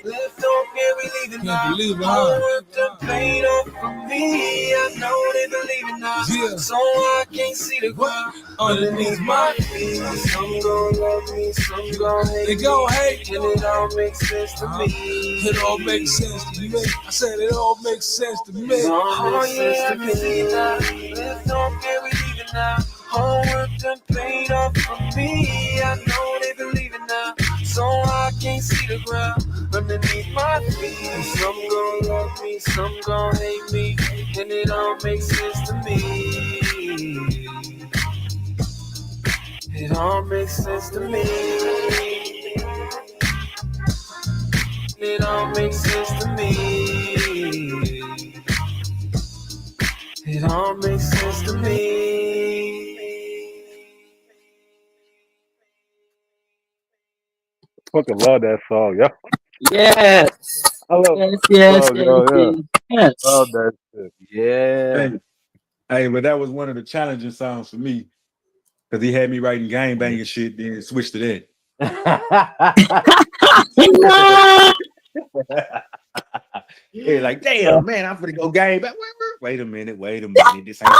Left off here, we leaving now. Can't believe it, huh? Homework done paid off for me. I know they believe it now. Yeah. So I can't see the ground underneath my feet. Some gon' love me, some gon' hate They me. gon' hate. And it all makes sense to me. It all makes sense to me. I said it all makes sense to me. Oh yeah, I can see it now. Left off here, we leaving now. Homework done paid off for me. I know they believe it now. So I can't see the ground underneath my feet. Some gon' love me, some gon' hate me. And it all makes sense to me. It all makes sense to me. It all makes sense to me. It all makes sense to me. Fucking love that song, yo. Yes. I love Yes, that song, yo, yes. Love that shit. Yeah. Hey, but that was one of the challenging songs for me. Cause he had me writing gang banging shit, then switched to that. Yeah, like, damn, man, I'm gonna go gang bang. Wait a minute. This ain't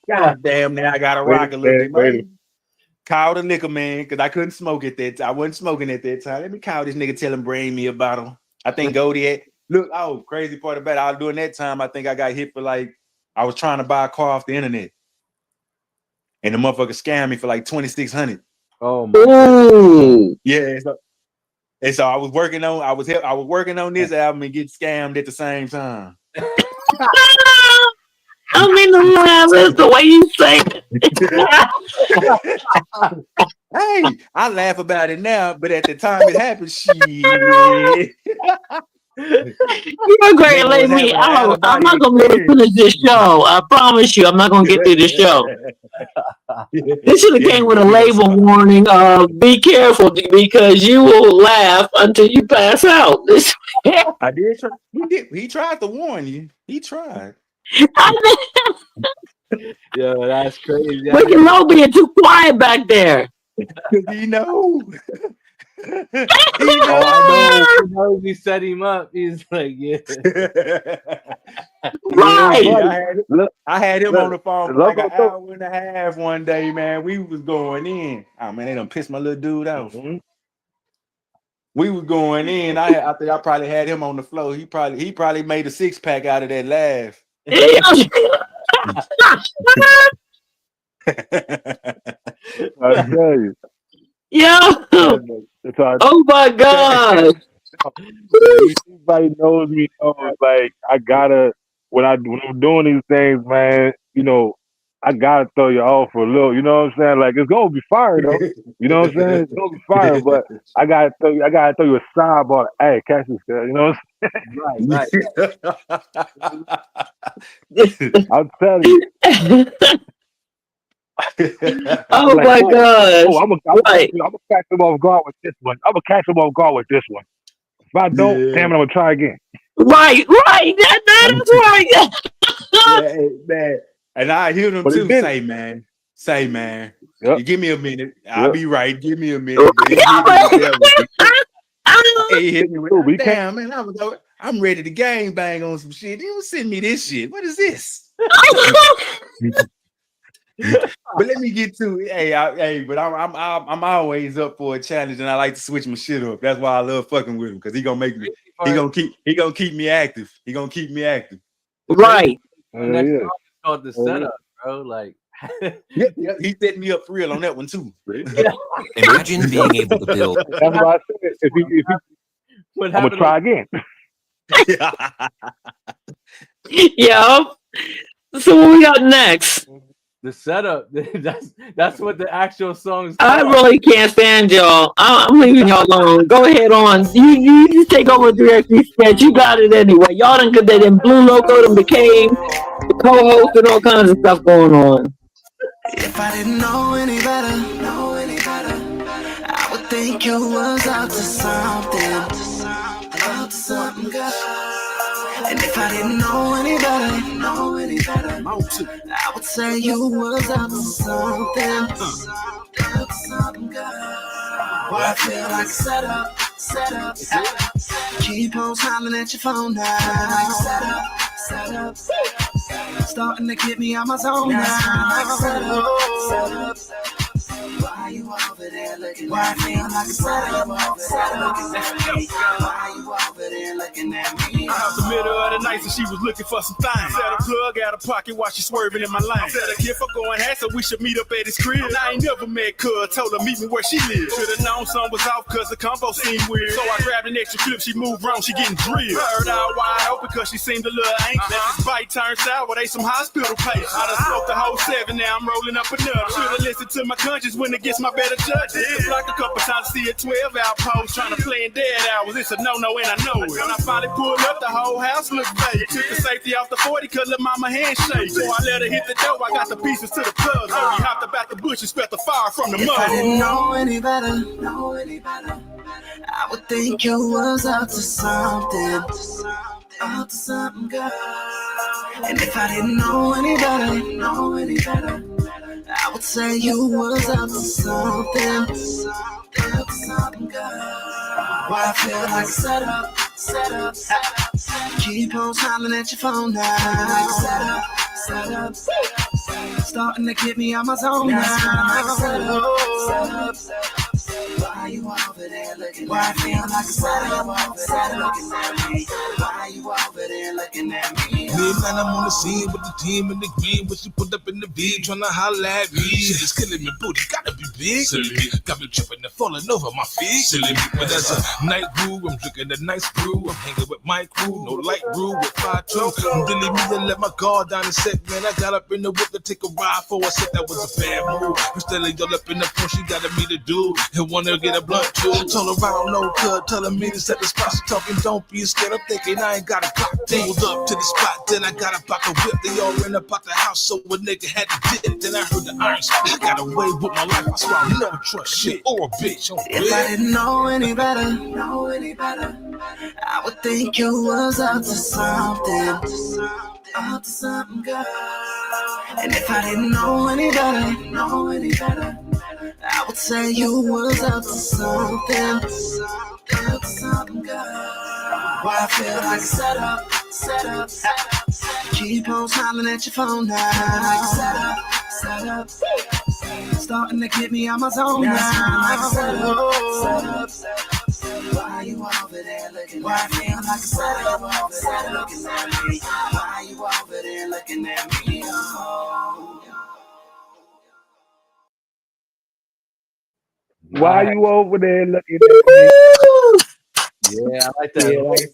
God damn, now I gotta rock a little bit. Call the liquor man, because I couldn't smoke at that time. I wasn't smoking at that time. Let me call this nigga, tell him bring me a bottle. I think Goldie had look, crazy part about it. I was doing that time. I think I got hit for like I was trying to buy a car off the internet. And the motherfucker scammed me for like $2,600. Oh my. Yeah. And so I was working on this album and get scammed at the same time. I mean, the way you say it. Hey, I laugh about it now, but at the time it happened, shit. You're great, lady. I'm not gonna be able to finish this show. I promise you, I'm not gonna get through the show. This should have came with a label warning. Be careful because you will laugh until you pass out. I did. He tried to warn you. He tried. Yeah, that's crazy. Wiccid Lo being too quiet back there. Because he know. He knows he set him up. He's like, yeah. Right. I had him on the phone for like an hour and a half one day, man. We was going in. Oh man, they done pissed my little dude out. Mm-hmm. We was going in. I think I probably had him on the floor. He probably made a 6-pack out of that laugh. I tell you. Yeah. Oh my God. Everybody knows me. Like I gotta when I'm doing these things, man. You know, I gotta throw you off for a little. You know what I'm saying? Like it's gonna be fire though. You know what I'm saying? It's gonna be fire, but I gotta throw you a sidebar. Hey, catch this guy. You know what I'm saying? Right. I'll tell you. Oh like, my God! I'm gonna catch him off guard with this one. I'm gonna catch him off guard with this one. If I don't, damn it, I'm gonna try again. Right. That's right. Yeah, man. And I hear them too. Say, man. Yep. You give me a minute. I'll be right. Give me a minute. Damn, man. I'm ready to gang bang on some shit. You send me this shit. What is this? But let me get to it. But I'm always up for a challenge, and I like to switch my shit up. That's why I love fucking with him, because he gonna keep me active. He gonna keep me active. Right. Next song is called The Setup, bro. Like he set me up for real on that one too. Imagine being able to build. That's what I said. If he I'm gonna try again. Yeah. So what we got next? The Setup. That's what the actual song is called. I really can't stand y'all. I'm leaving y'all alone. Go ahead on. You just take over the directing sketch. You got it anyway. Y'all done good. They done Blue Loco done became the co-host and all kinds of stuff going on. If I didn't know any better, I would think you was out to something good. And if I didn't know any better, I would say you was up to something good. Well, I feel like set up. Keep on smiling at your phone now. Set up. Starting to get me on my zone now. Set up. Why you over there looking at me? Like set up. Why you over there looking at me? Out the middle of the night, so she was looking for some things. Set a plug out of pocket while she swerving in my lane. Said a kid for going half, so we should meet up at his crib. I ain't never met cuz, told her meet me where she lives. Should've known something was off cause the combo seemed weird. So I grabbed an extra clip, she moved wrong, she getting drilled. Heard out wide open cause she seemed a little anxious. This bite turned sour, they some hospital patients. I done smoked the whole 7, now I'm rolling up another. Should've listened to my conscience when it gets my better judges. The block a couple times to see a 12 outpost. Trying to play in dead hours, it's a no-no and I know it. When I finally pulled up, the whole house looked fake. Took the safety off the 40 cause little mama handshake. So I let her hit the door, I got the pieces to the plug. So we hopped about the bush and spread the fire from the mud. If I didn't know any better, I would think you was up to something good. And if I didn't know any better, I would say you was up to something good. Well, I feel like set up. Keep on smiling at your phone now. Set up. Starting to get me on my zone now. Set up. Why you over there looking at me? I feel like set up. Why you over there looking at me? Midnight, I'm on the scene with the team in the green. What you put up in the V, tryna holla at me. Shit is killing me, booty. Gotta be big. Silly me, got me tripping and falling over my feet. Silly me, but as a night brew, I'm drinking a nice brew. I'm hanging with my crew, no light brew with 5-2. I'm dilly me and let my guard down and said, man, I got up in the whip to take a ride for a set. That was a bad move. Instead of all up in the phone, she got me to do and wanna get a blunt too. Told her I don't know, cuz telling me to set the spot. She talking, don't be scared. I'm thinking I ain't got a clock. Pulled up to the spot, then I got about the whip. They all ran about the house, so a nigga had to dip. Then I heard the iron spot. I got away with my life. I swear I never trust shit or a bitch. If I didn't know any better, I would think you was up to something, girl. And if I didn't know any better, I would say you was up to something, girl. Why I feel like set up. Keep on smiling at your phone now. Set up. Starting to get me on my zone now. Set up. Why you over there looking at me? Why I feel like set up looking at me? Why you over there looking at me? Oh. Why you over there looking at me? Yeah, I like that. Yeah, like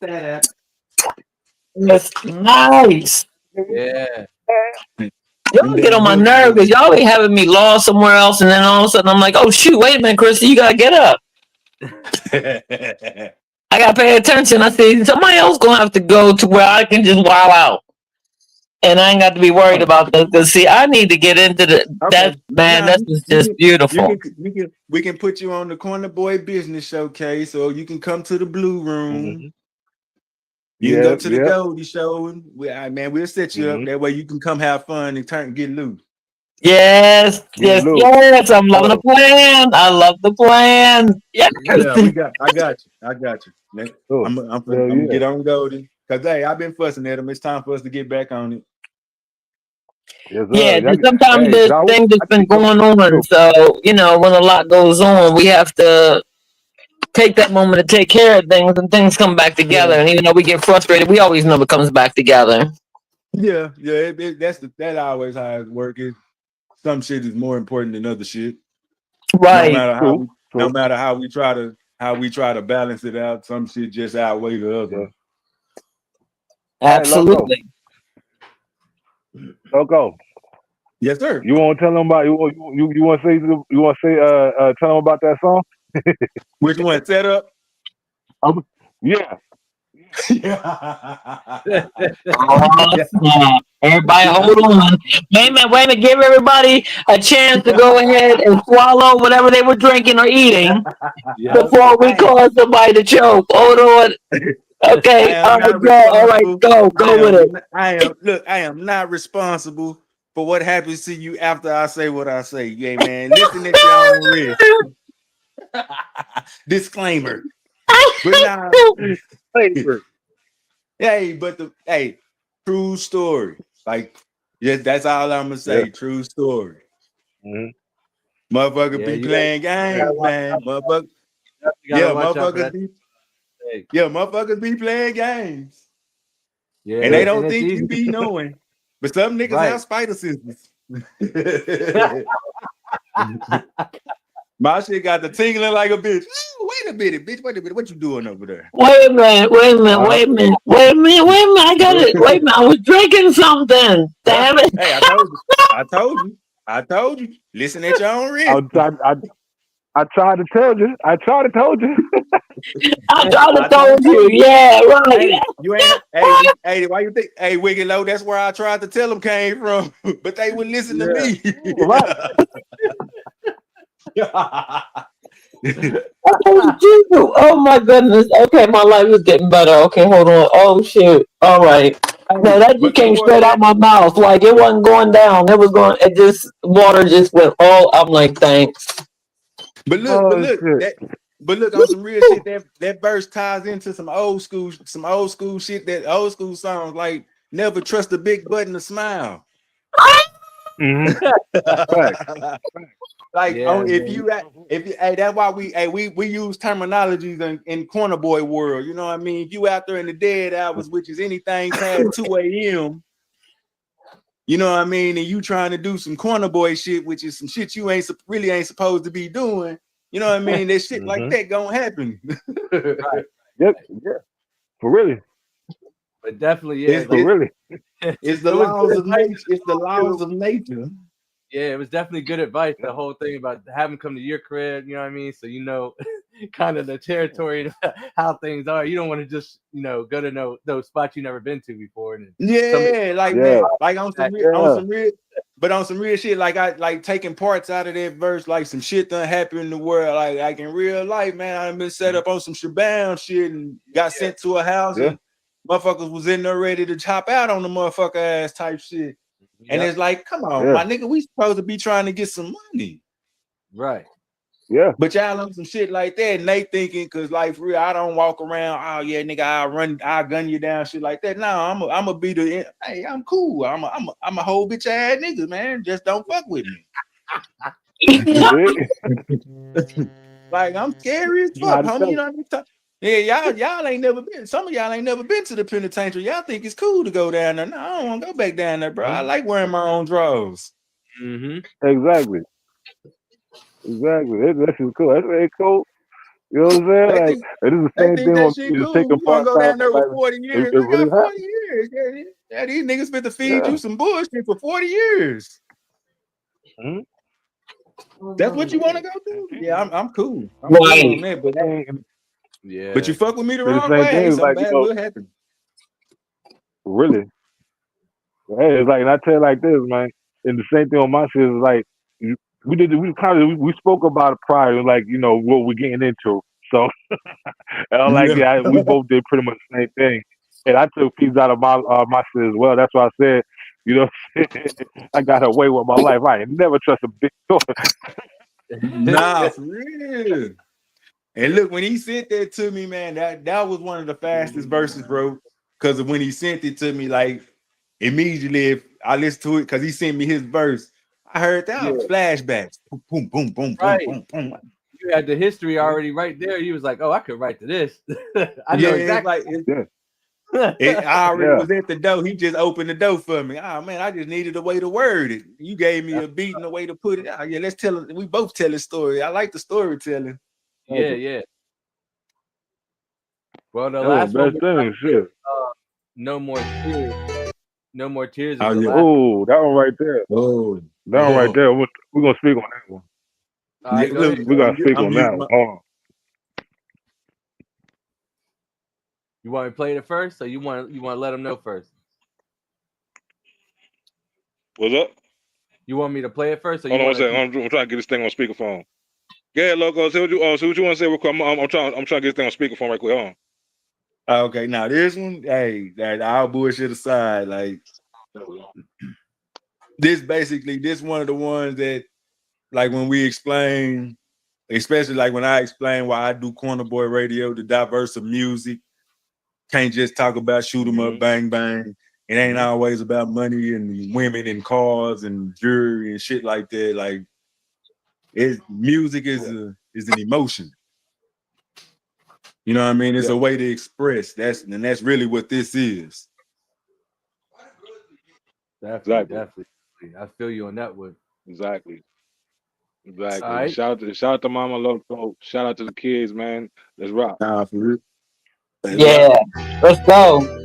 that. That's nice. Yeah. Y'all get on my nerves because y'all be having me lost somewhere else, and then all of a sudden I'm like, oh shoot, wait a minute, Chrissy, you gotta get up. I gotta pay attention. I see somebody else gonna have to go to where I can just wow out, and I ain't got to be worried about that. Because see, I need to get into that man. That's just beautiful. We can put you on the Corner Boy Business Showcase, so you can come to the Blue Room. Mm-hmm. You can go to the Goldie Show, and we'll set you up. That way you can come have fun and get loose. Yes. I'm loving the plan. I love the plan. Yes. Yeah, I got you. I'm gonna get on Goldie because I've been fussing at him. It's time for us to get back on it. Yes, sometimes there's things that's been going on. So when a lot goes on, we have to take that moment to take care of things, and things come back together. And even though we get frustrated, we always know it comes back together. Yeah. That always how it works. Some shit is more important than other shit. Right. No matter how we try to balance it out, some shit just outweigh the other. Absolutely. Loco. Yes, sir. You want to tell them about you want to say tell them about that song? Which one? Set up? Yeah. Everybody hold on. Wait a minute. Give everybody a chance to go ahead and swallow whatever they were drinking or eating before we cause somebody to choke. Hold on. Okay. All right, go with it. I am not responsible for what happens to you after I say what I say. Yeah, man. Listen at your own risk. Disclaimer. True story. Like, that's all I'm gonna say. True story. Mm-hmm. Motherfucker be playing games, man. Motherfuckers be playing games. Yeah, and they don't think you be knowing. But some niggas have spider senses. My shit got the tingling like a bitch. Wait a minute, bitch. What you doing over there? Wait a minute. I got it. Wait a minute. I was drinking something. Damn it. Hey, I told you. Listen at your own risk. I tried to tell you. I tried to told you. Yeah, right. Hey, why you think? Hey, Wiccid Lo, that's where I tried to tell them came from, but they wouldn't listen to me. Right. Oh my goodness. Okay, my life is getting better. Okay, hold on. Oh shoot. All right. No, that just came straight out my mouth. Like it wasn't going down. Water just went all. I'm like, thanks. But look, on some real shit. That verse ties into some old school shit. That old school songs like "Never Trust a Big Button to Smile." Like, that's why we use terminologies in Corner Boy world. You know what I mean? If you out there in the dead hours, which is anything past 2 a.m., You know what I mean? And you trying to do some corner boy shit, which is some shit you really ain't supposed to be doing. You know what I mean? That shit like that gonna happen. Right. Yep. Yeah. For really. But definitely, yeah. For really. It's the laws of nature. It's the laws of nature. Yeah, it was definitely good advice. The whole thing about having come to your crib, you know what I mean? So you know kind of the territory, how things are. You don't want to just, go to those spots you never been to before. And man, like on some real, but on some real shit, like I like taking parts out of that verse, like some shit done happened in the world, like in real life, man. I've been set up on some shebang shit and got sent to a house and motherfuckers was in there ready to chop out on the motherfucker ass type shit. And it's like, come on, my nigga, we supposed to be trying to get some money. Right. Yeah. But y'all on some shit like that, and they thinking, cause like for real, I don't walk around, oh yeah, nigga, I'll gun you down, shit like that. No, I'm a be the hey, I'm cool. I'm a whole bitch ass nigga, man. Just don't fuck with me. Like I'm scary as fuck, homie. You know what I mean? Yeah, y'all ain't never been. Some of y'all ain't never been to the penitentiary. Y'all think it's cool to go down there. No, I don't want to go back down there, bro. I like wearing my own drawers. Exactly. That is cool. That's very cool. You know what I'm saying? Like, it is the same thing that on shit cool. taking You want to parts go down out. there with Like, 40 years? it really got 40 years. Yeah, these niggas been to feed you some bullshit for 40 years. That's what you want to go do? Yeah, I'm cool. I'm cool on that, but you fuck with me the wrong way, something bad will happen. Really? Hey, it's like, and I tell you like this, man. And the same thing on my shit is like, we spoke about it prior, like, what we're getting into. So, we both did pretty much the same thing. And I took pieces out of my shit as well. That's why I said, I got away with my life. I ain't never trust a big store. Nah, for real. And look, when he sent that to me, man, that was one of the fastest verses, bro. Because when he sent it to me, like immediately, if I listened to it, because he sent me his verse, I heard that flashbacks. Boom, boom, boom, boom, boom, boom. You had the history already right there. He was like, "Oh, I could write to this." I know exactly. I already was at the door. He just opened the door for me. Oh man, I just needed a way to word it. You gave me a beat and a way to put it out. Yeah, let's tell it. We both tell a story. I like the storytelling. Yeah. Well, the last one, No More Tears. No More Tears. Oh, that one right there. That one right there. We're gonna speak on that one. All right, we gotta speak on that one. Hold on. You want me to play it first, or you want to let them know first? What's up? You want me to play it first? Or Hold on one second. I'm trying to get this thing on speakerphone. Yeah, Loco. See what you want to say real quick. I'm trying to get this thing on speakerphone right quick. Hold on. Okay, now this one, hey, that all bullshit aside, like this one of the ones that, like when we explain, especially like when I explain why I do Corner Boy Radio, the diverse of music, can't just talk about shoot 'em up, bang bang. It ain't always about money and women and cars and jewelry and shit like that. Like, music is an emotion. You know what I mean? It's a way to express. That's really what this is. Definitely. I feel you on that one. Exactly. Right. Shout out to Mama Loco. Shout out to the kids, man. Let's rock. Nah, for real. Let's go.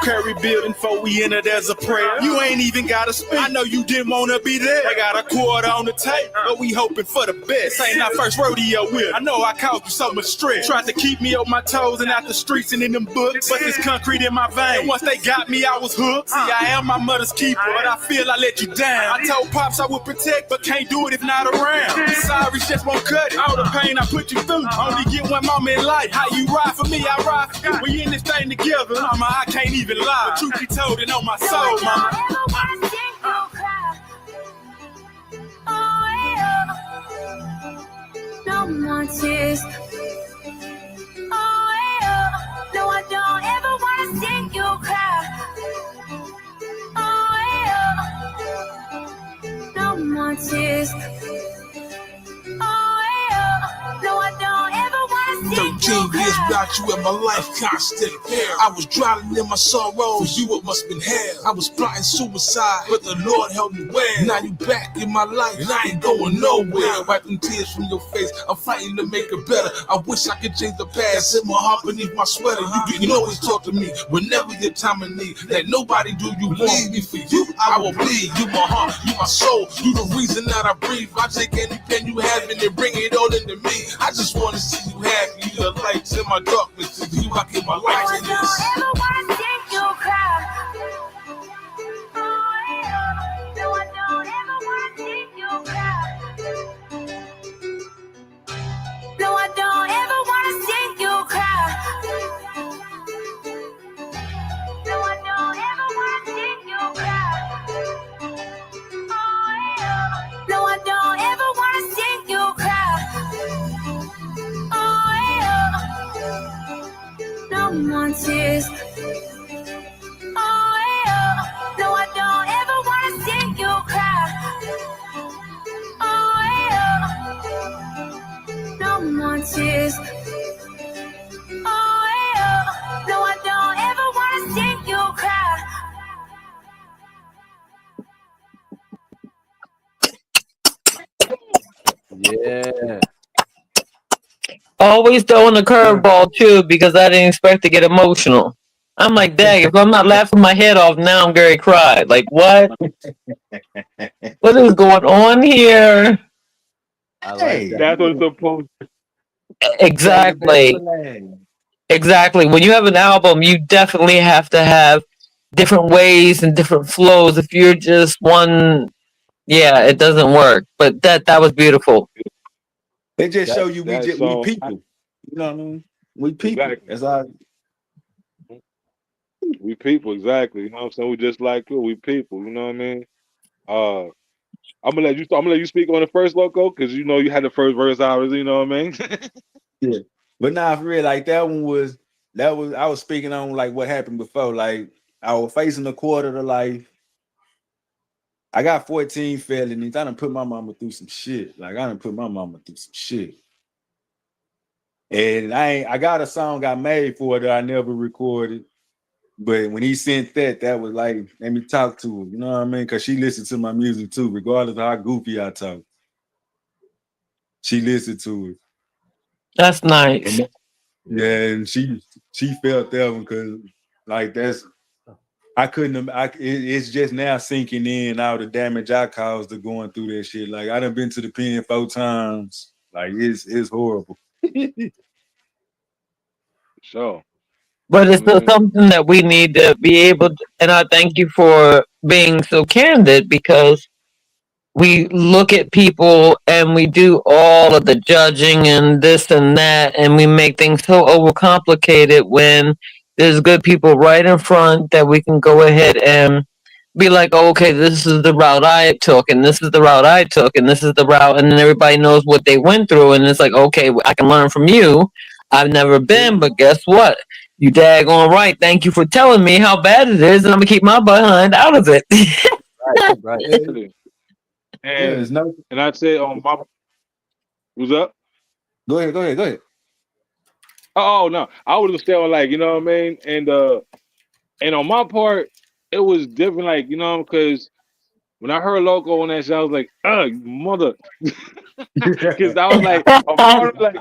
carry building before we enter, there's a prayer. You ain't even gotta speak. I know you didn't wanna be there. I got a quarter on the tape, but we hoping for the best. This ain't our first rodeo with. I know I caused you so much stress. Tried to keep me on my toes and out the streets and in them books, but there's concrete in my veins. And once they got me, I was hooked. See, I am my mother's keeper, but I feel I let you down. I told Pops I would protect, but can't do it if not around. Sorry, just won't cut it. All the pain I put you through. Only get one moment in life. How you ride for me, I ride for you. We in this thing together, mama, I can't even lie. The truth be told, and on my soul, mama. No more tears. Oh, yeah. No, I don't ever wanna see you cry. Oh, yeah. No more tears. Oh, yeah. No, I don't ever wanna see you 13 cry. years without you in my life, constant fear. I was drowning in my sorrow. For you, it must been hell. I was plotting suicide, but the Lord held me well. Now you back in my life, and I ain't going nowhere. Wiping tears from your face, I'm fighting to make it better. I wish I could change the past, set my heart beneath my sweater. You can always talk to me whenever your time in need. Let nobody do you wrong. Me for you, I will bleed. You my heart, you my soul, you the reason that I breathe. I take any pain you have and then bring it all into me. I just wanna see you happy. You the lights in my darkness. To you, I give my life to this. No, I don't ever wanna see you cry. Oh, yeah. No, I don't ever wanna see you cry. No, I don't ever wanna see you cry. No, I don't ever wanna see you cry. Oh, yeah. No, I don't ever wanna see you cry. Oh, yeah. No more tears. Oh, yeah. No, I don't ever wanna see you cry. Oh, yeah. No more tears. Oh, yeah. No, I don't ever wanna see you cry. Yeah. Always throwing a curveball too, because I didn't expect to get emotional. I'm like, dang, if I'm not laughing my head off now, I'm going to cry. Like, what? What is going on here? I like that. That's what's supposed to. Exactly. Exactly. When you have an album, you definitely have to have different ways and different flows. If you're just one, yeah, it doesn't work. But that was beautiful. They just show you we song- people. You know what I mean? We people. Exactly. That's all. We people, exactly. You know what I'm saying? We just like you. We people. You know what I mean? I'm gonna let you speak on the first, Loco, because you know you had the first verse out. You know what I mean? Yeah. But nah, for real, like that was I was speaking on like what happened before. Like I was facing a quarter to life. I got 14 felonies. I done put my mama through some shit. Like I done put my mama through some shit. And I got a song I made for it that I never recorded. But when he sent that was like, let me talk to her. You know what I mean? Because she listened to my music too, regardless of how goofy I talk. She listened to it. That's nice. Yeah, and she felt that one because like that's it's just now sinking in all the damage I caused to going through that shit. Like I done been to the pen 4 times. Like it's horrible. Sure. But it's still something that we need to be able to, and I thank you for being so candid, because we look at people and we do all of the judging and this and that, and we make things so overcomplicated when there's good people right in front that we can go ahead and be like, oh, okay, this is the route I took, and this is the route I took, and this is the route, and then everybody knows what they went through, and it's like, okay, I can learn from you. I've never been, but guess what? You daggone right. Thank you for telling me how bad it is, and I'm gonna keep my behind out of it. Right. And I said, Bob, what's up? Go ahead. Oh no, I was just saying, like, you know what I mean, and on my part, it was different, like, you know, because when I heard Loco on that shit, I was like, ugh, mother, because I was like, a part of, like,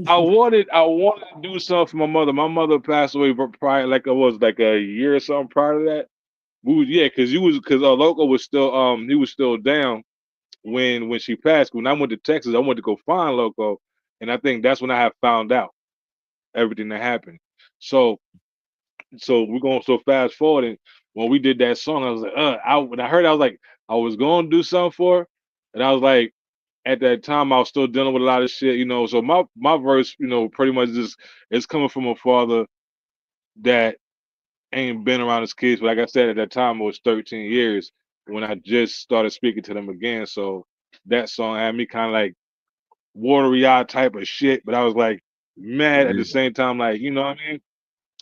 I wanted to do something for my mother. My mother passed away prior, like it was like a year or something prior to that. Because Loco was still he was still down when she passed. When I went to Texas, I went to go find Loco, and I think that's when I have found out everything that happened. So we're going so fast forward, and when we did that song, I was like, when I heard it, I was like, I was going to do something for her, and I was like, at that time, I was still dealing with a lot of shit, you know. So my verse, you know, pretty much just is coming from a father that ain't been around his kids. But like I said, at that time, it was 13 years when I just started speaking to them again. So that song had me kind of like watery eye type of shit, but I was like mad at the same time, like, you know what I mean?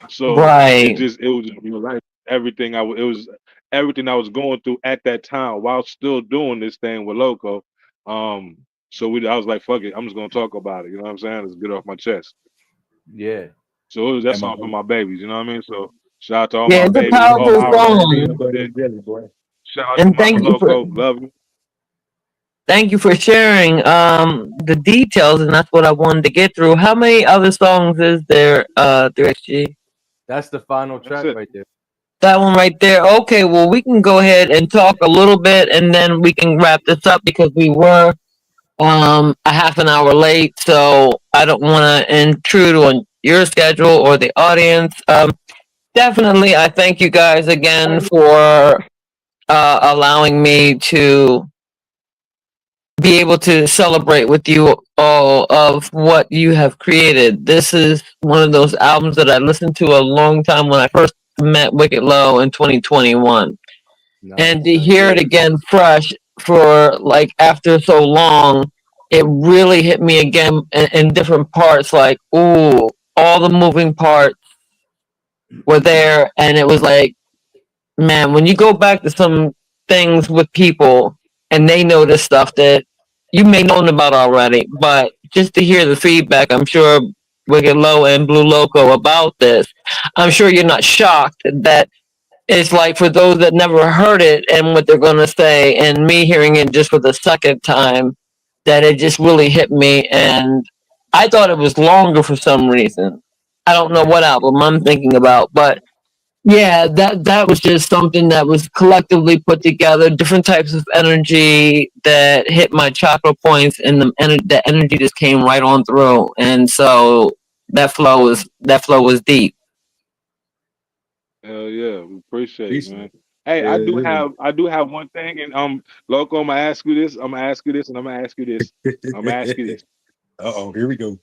So Right. it was just, you know, like everything it was everything I was going through at that time while still doing this thing with Loco. So I was like, fuck it, I'm just gonna talk about it. You know what I'm saying? Let's get it off my chest. Yeah. So it was that song for my babies. You know what I mean? So shout out to all Yeah, my it's a babies, all powerful my song. shout out And to Mama Loco, love you. Thank you for sharing the details, and that's what I wanted to get through. How many other songs is there, 3XG? That's the final track right there. That one right there. Okay, well, we can go ahead and talk a little bit, and then we can wrap this up because we were a half an hour late, so I don't want to intrude on your schedule or the audience. Definitely, I thank you guys again for allowing me to be able to celebrate with you all of what you have created. This is one of those albums that I listened to a long time when I first met Wiccid Lo in 2021. And to hear it again fresh for like after so long, it really hit me again in different parts. Like, ooh, all the moving parts were there. And it was like, man, when you go back to some things with people and they notice stuff that you may known about already, but just to hear the feedback, I'm sure Wiccid Lo and Blue Loco about this, I'm sure you're not shocked that it's like for those that never heard it and what they're going to say, and me hearing it just for the second time, that it just really hit me. And I thought it was longer for some reason. I don't know what album I'm thinking about, but yeah, that was just something that was collectively put together, different types of energy that hit my chakra points, and the energy just came right on through. And so that flow was deep. Hell yeah, we appreciate it, man. Hey, I do have one thing, and Loco, I'm gonna ask you this, and I'm gonna ask you this. Here we go.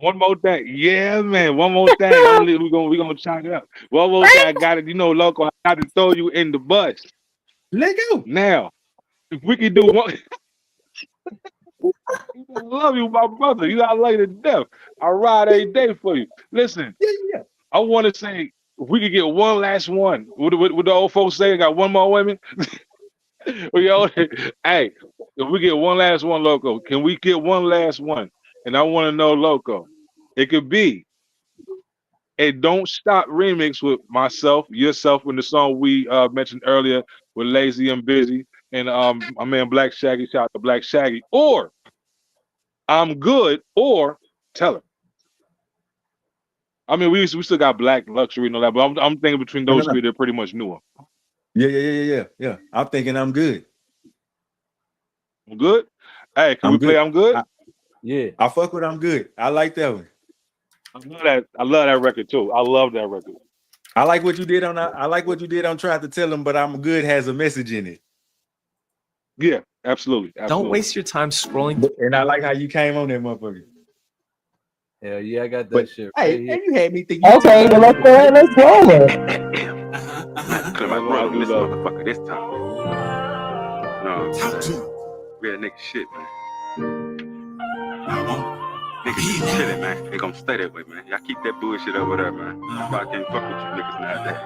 One more thing, yeah, man. One more thing. We're gonna chalk it up. One more thing, I got it. You know, Loco, I got to throw you in the bus. Let go. Now, if we can do one, I love you, my brother. You got love you to death. I ride every day for you. Listen, Yeah. I want to say, if we could get one last one, what the old folks say? Got one more women. Hey, if we get one last one, Loco, can we get one last one? And I want to know, Loco, it could be a Don't Stop remix with myself, yourself, in the song we mentioned earlier with Lazy and Busy, and my man Black Shaggy, shout out to Black Shaggy, or I'm Good, or Tell Her. I mean, we still got Black Luxury and all that, but I'm thinking between those three, they're pretty much newer. Yeah. I'm thinking I'm good. I'm good. Hey, can we play I'm Good? Yeah, I fuck with I'm Good. I like that one. I love that record too. I love that record. I like what you did on Trying to Tell Them, but I'm Good has a message in it. Yeah, absolutely. Don't waste your time scrolling. And I like how you came on that motherfucker. Hell yeah, I got that shit. Hey, Right you had me thinking. Okay, well, let's go ahead. Let's roll it. Cause my brother do this motherfucker this time. No, real nigga shit, man. Niggas be chillin', man. They gon' stay that way, man. Y'all keep that bullshit over there, man. That's why I can't fuck with you niggas nowadays.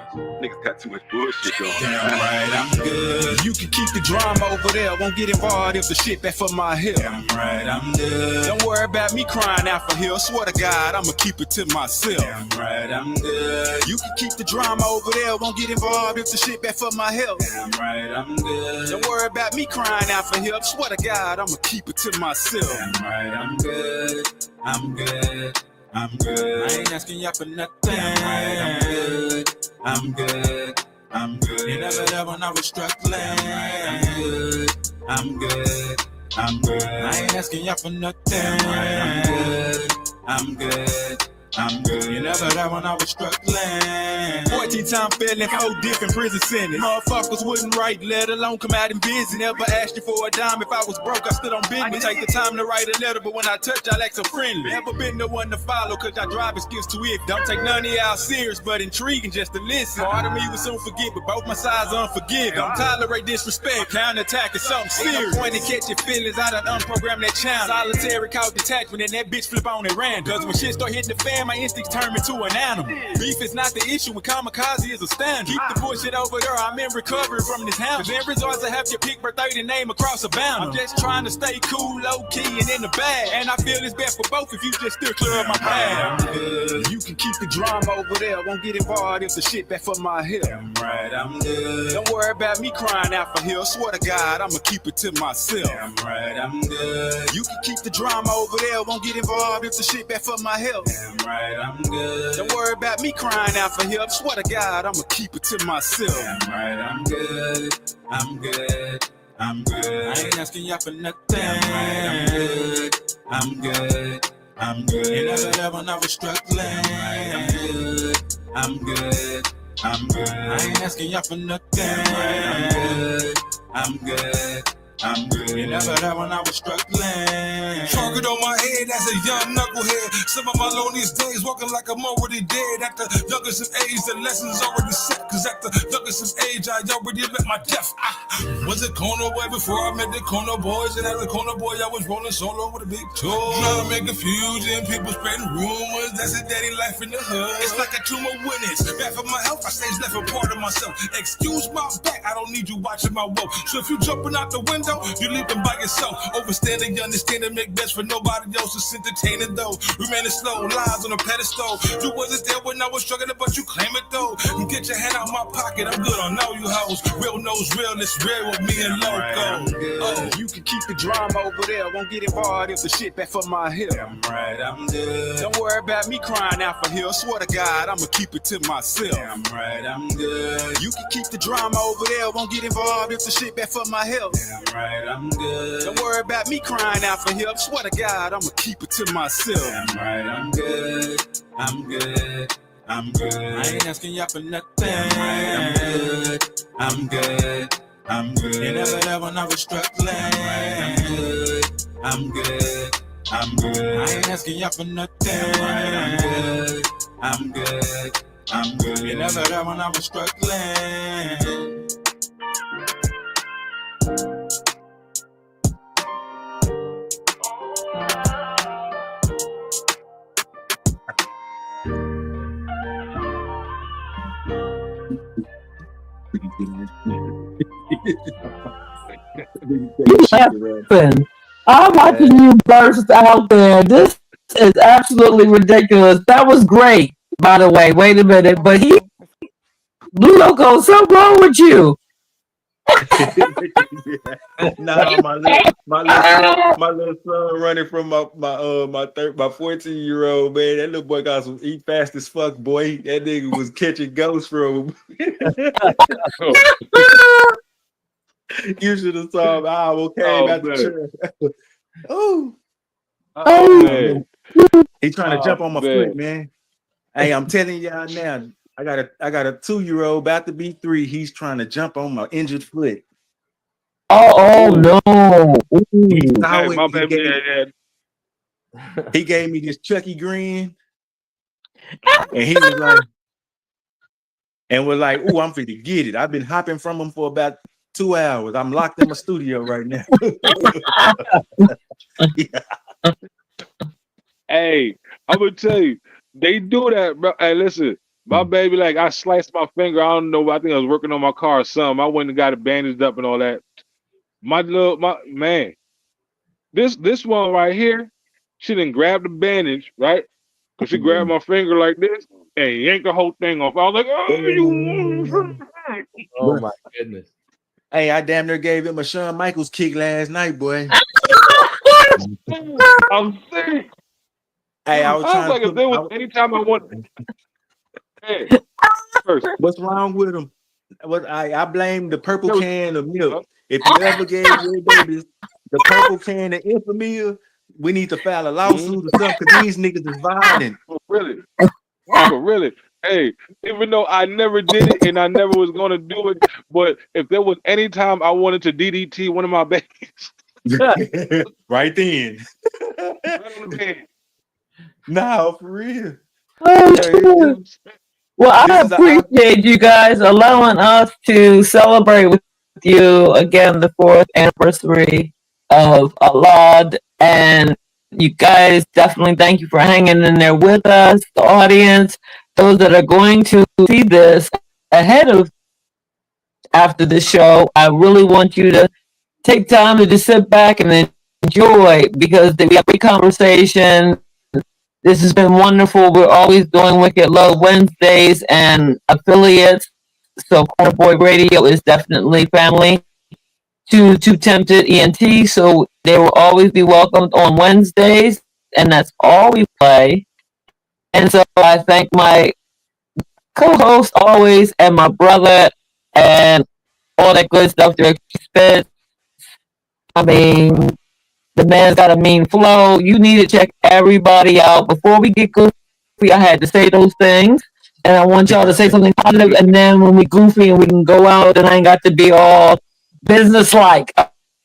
Niggas got too much bullshit going on. Damn right, I'm good. You can keep the drama over there. Won't get involved if the shit back for my hill. Damn right, I'm good. Don't worry about me crying out for help. Swear to God, I'ma keep it to myself. Damn right, I'm good. You can keep the drama over there. Won't get involved if the shit back for my health. Damn right, I'm good. Don't worry about me crying out for help. Swear to God, I'ma keep it to myself. Damn right, I'm good. I'm good. I'm good. I ain't asking y'all for nothing. I'm good. I'm good. I'm good. You never there when I was struggling. I'm good. I'm good. I'm good. I ain't asking y'all for nothing. I'm good. I'm good. I'm good. You never there when I was struggling. 14-time felon, 4 different prison sentence. Motherfuckers wouldn't write, let alone come out and visit. Never asked you for a dime. If I was broke, I stood on business. Take the time to write a letter, but when I touch, I like so friendly. Never been the one to follow, cause I drive skills too iffy. Don't take none of y'all serious, but intriguing just to listen. Part of me will soon forget, but both my sides unforgiving. Don't tolerate disrespect, counterattack is something serious. Point to catch your feelings, I done unprogrammed that channel. Solitary cause detachment, and that bitch flip on it random. Cause when shit start hitting the fan, my instincts turn me to an animal. Beef is not the issue, when kamikaze is a standard. Keep the bullshit over there, I'm in recovery from this house. Cause there results to have your pick birth 30 name across a boundary. I'm just trying to stay cool, low key, and in the bag. And I feel it's best for both if you just still clear up my path. I'm good. You can keep the drama over there, won't get involved if the shit back for my hill. I'm right, I'm good. Don't worry about me crying out for help. Swear to God, I'ma keep it to myself. I'm right, I'm good. You can keep the drama over there, won't get involved if the shit back for my health. I'm right, I'm good. Don't worry about me crying out for help. Swear to God, I'ma keep it to myself. I'm right, I'm good. I'm good. I'm good. I ain't asking y'all for nothing. I'm good. I'm good. I'm good. You never there when I was struggling. I'm good. I'm good. I'm good. I ain't asking y'all for nothing. I'm good. I'm good. I'm good. You never there when I was struggling. Target on my head as a young knucklehead. Some of my loneliest days walking like I'm already dead. At the youngest of age, the lessons already set. Cause at the youngest of age, I already met my death. I was a corner boy before I met the corner boys. And as a corner boy, I was rolling solo with a big toy. Trying to make confusion, people spreading rumors. That's a daddy life in the hood. It's like a tumor when it's bad for my health. I stage left a part of myself. Excuse my back, I don't need you watching my woe. So if you jumping out the window, you leaping by yourself. Overstanding, understanding, make best for nobody else. It's entertaining though. Remaining slow, lies on a pedestal. You wasn't there when I was struggling, but you claim it though. You get your hand out my pocket, I'm good on all you hoes. Real knows real, it's real with me and Loco. Oh, you can keep the drama over there. Won't get involved if the shit back for my hill. I'm right, I'm good. Don't worry about me crying out for help. Swear to God, I'ma keep it to myself. I'm right, I'm good. You can keep the drama over there. Won't get involved if the shit back for my health. I'm right, I'm good. Don't worry about me crying out for help. Swear to God, I'ma keep it to myself. I'm right, I'm good. I'm good. I'm good. I ain't asking y'all for nothing. I'm good. I'm good. I'm good. You never there when I was struggling. I'm good. I'm good. I'm good. I ain't asking y'all for nothing. I'm good. I'm good. I'm good. You never there when I was struggling. Laughing. I'm watching you burst out there. This is absolutely ridiculous. That was great, by the way. Wait a minute, but Loco, something wrong with you? Nah, my little son running from my 14-year-old, man. That little boy got some eat fast as fuck, boy. That nigga was catching ghosts from him. You should have saw him. I almost came out the chair. Oh man. He trying to jump on my foot, man. Hey, I'm telling y'all now. I got a 2-year-old about to be 3. He's trying to jump on my injured foot. Oh no! He gave me this Chucky grin, and he was like, "Ooh, I'm finna get it." I've been hopping from him for about 2 hours. I'm locked in my studio right now. Yeah. Hey, I'm gonna tell you, they do that, bro. Hey, listen. My baby, like, I sliced my finger. I don't know. I think I was working on my car or something. I went and got it bandaged up and all that. My man, this one right here, she didn't grab the bandage, right? Because she grabbed my finger like this and yanked the whole thing off. I was like, oh, you. Oh my goodness. Hey, I damn near gave him a Shawn Michaels kick last night, boy. I'm sick. Hey, I was trying like, to if there was anytime I want. Hey, first, what's wrong with them? I blame the purple can of milk. If you ever gave your babies the purple can of Infamil, we need to file a lawsuit or something because these niggas is violent. Really? Really? Hey, even though I never did it and I never was going to do it, but if there was any time I wanted to DDT one of my babies, right then. right on the bed. No, for real. Well, I appreciate you guys allowing us to celebrate with you again the 4th anniversary of A.L.O.D. And you guys definitely thank you for hanging in there with us, the audience, those that are going to see this ahead of after the show. I really want you to take time to just sit back and enjoy because we have a great conversation. This has been wonderful. We're always doing Wiccid Lo Wednesdays and affiliates. So Corner Boy Radio is definitely family to Tempted ENT. So they will always be welcomed on Wednesdays. And that's all we play. And so I thank my co-host always and my brother and all that good stuff there. I mean, the man's got a mean flow. You need to check everybody out. Before we get goofy, I had to say those things. And I want y'all to say something positive. And then when we goofy and we can go out, and I ain't got to be all business-like.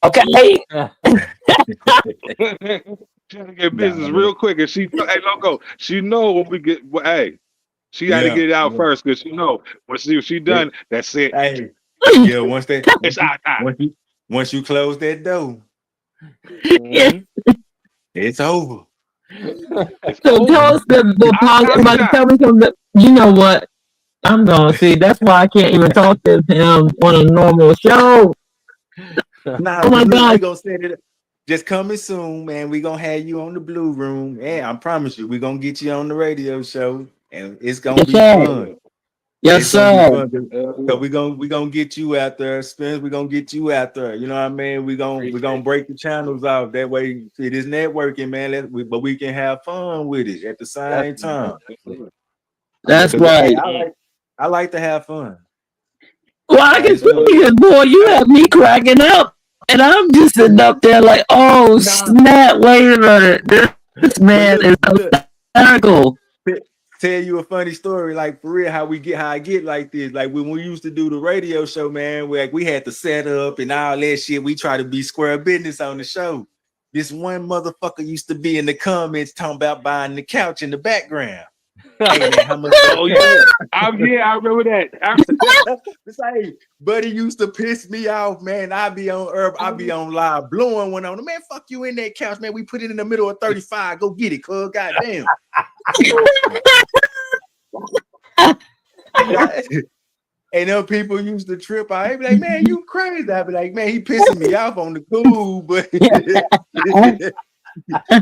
Okay? Trying to get business real quick. And hey, Loco, she know when we get, hey, she got to get it out first because she know when she done, that's it. Hey, yeah, it's our time. Once you close that door, it's over. So tell us the positive. Tell me something. You know what? I'm gonna see. That's why I can't even talk to him on a normal show. Nah, oh my God! We gonna set it up. Just coming soon, man. We gonna have you on the Blue Room, and I promise you, we gonna get you on the radio show, and it's gonna be fun. Yes, sir. So we gonna get you out there, Spence. We gonna get you out there. You know what I mean? We gonna break the channels off. That way, it is networking, man. But we can have fun with it at the same time. That's right. I like to have fun. Well, I can see it, boy. You have me cracking up, and I'm just sitting up there like, oh snap! Wait a minute, this man is hysterical. Tell you a funny story, like for real, how I get like this. Like when we used to do the radio show, man, we had to set up and all that shit. We try to be square business on the show. This one motherfucker used to be in the comments talking about buying the couch in the background. Hey man, how much? Oh yeah, I remember that. It's like, buddy used to piss me off, man. I be on live blowing one on him. Man, fuck you in that couch, man. We put it in the middle of 35. Go get it, cuz. Goddamn. And them people used to trip. I'd be like, man, you crazy. I'd be like, man, he pissing me off on the cool, but